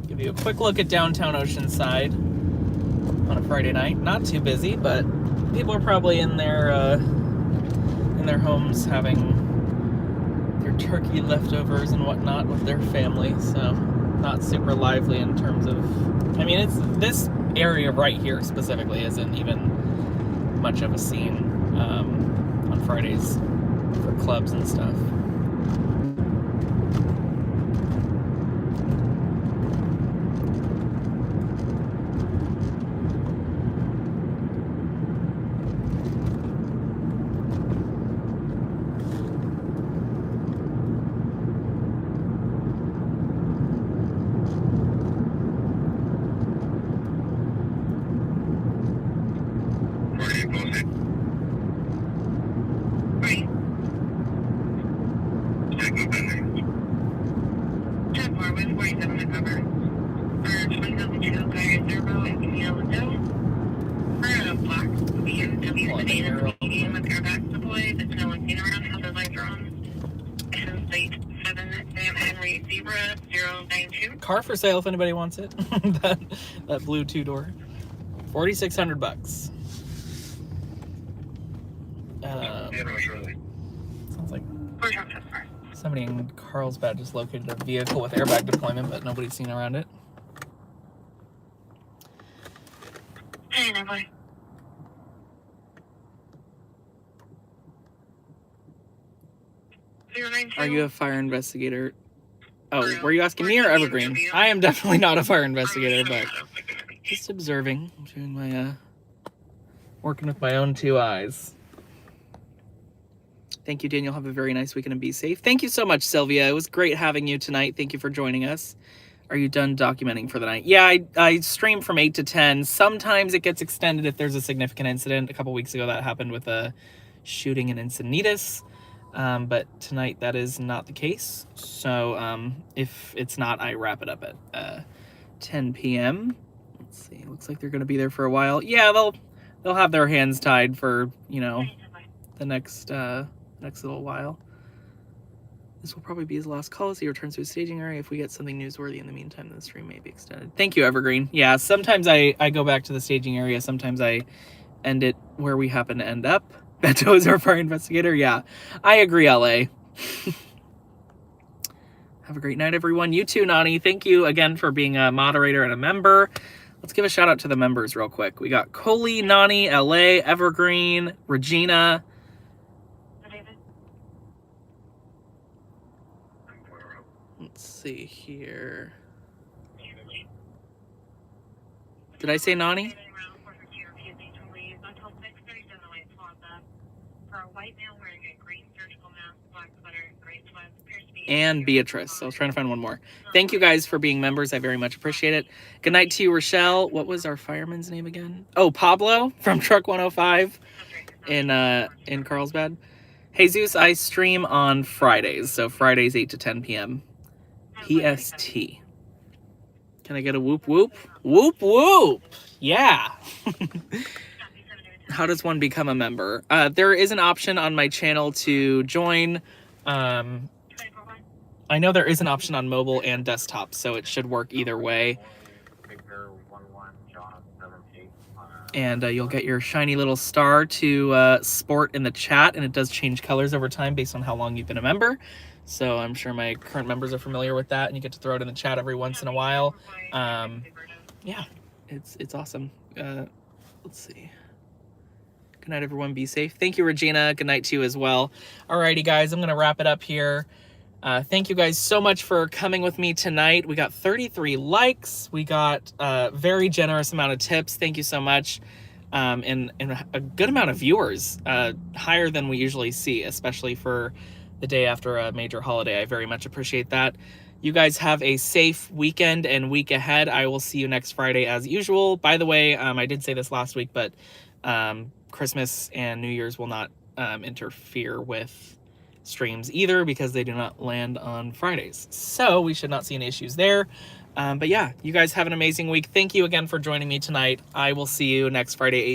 Give you a quick look at downtown Oceanside on a Friday night. Not too busy, but people are probably in their homes having their turkey leftovers and whatnot with their family. So not super lively in terms of. I mean, it's this area right here specifically isn't even much of a scene on Fridays for clubs and stuff. Car for sale if anybody wants it. that blue 2-door, $4,600. Sounds like somebody in Carlsbad just located a vehicle with airbag deployment, but nobody's seen around it. Hey, nobody. Are you a fire investigator? Oh, were you asking me or Evergreen? I am definitely not a fire investigator, but just observing. I'm doing my, working with my own 2 eyes. Thank you, Daniel. Have a very nice weekend and be safe. Thank you so much, Sylvia. It was great having you tonight. Thank you for joining us. Are you done documenting for the night? Yeah, I stream from 8 to 10. Sometimes it gets extended if there's a significant incident. A couple weeks ago that happened with a shooting in Encinitas. But tonight that is not the case. So if it's not, I wrap it up at 10 p.m. Let's see. Looks like they're going to be there for a while. Yeah, they'll have their hands tied for, you know, the next little while. This will probably be his last call as he returns to his staging area. If we get something newsworthy in the meantime, the stream may be extended. Thank you, Evergreen. Yeah, sometimes I go back to the staging area. Sometimes I end it where we happen to end up. Beto is our fire investigator. Yeah, I agree, LA. Have a great night, everyone. You too, Nani. Thank you again for being a moderator and a member. Let's give a shout out to the members real quick. We got Coley, Nani, LA, Evergreen, Regina. see here. Did I say Nani? And Beatrice. I was trying to find one more. Thank you guys for being members. I very much appreciate it. Good night to you, Rochelle. What was our fireman's name again? Oh, Pablo from Truck 105 in Carlsbad. Jesus, I stream on Fridays, so Fridays 8 to 10 p.m. PST. Can I get a whoop whoop? Whoop whoop! Yeah. How does one become a member? There is an option on my channel to join. I know there is an option on mobile and desktop, so it should work either way. And you'll get your shiny little star to sport in the chat, and it does change colors over time based on how long you've been a member. So I'm sure my current members are familiar with that, and you get to throw it in the chat every once in a while. Yeah, it's awesome. Let's see. Good night, everyone. Be safe. Thank you, Regina. Good night to you as well. Alrighty, guys, I'm going to wrap it up here. Thank you guys so much for coming with me tonight. We got 33 likes. We got a very generous amount of tips. Thank you so much. And a good amount of viewers, higher than we usually see, especially for the day after a major holiday. I very much appreciate that. You guys have a safe weekend and week ahead. I will see you next Friday as usual. By the way, I did say this last week, but Christmas and New Year's will not interfere with streams either because they do not land on Fridays. So we should not see any issues there. But yeah, you guys have an amazing week. Thank you again for joining me tonight. I will see you next Friday,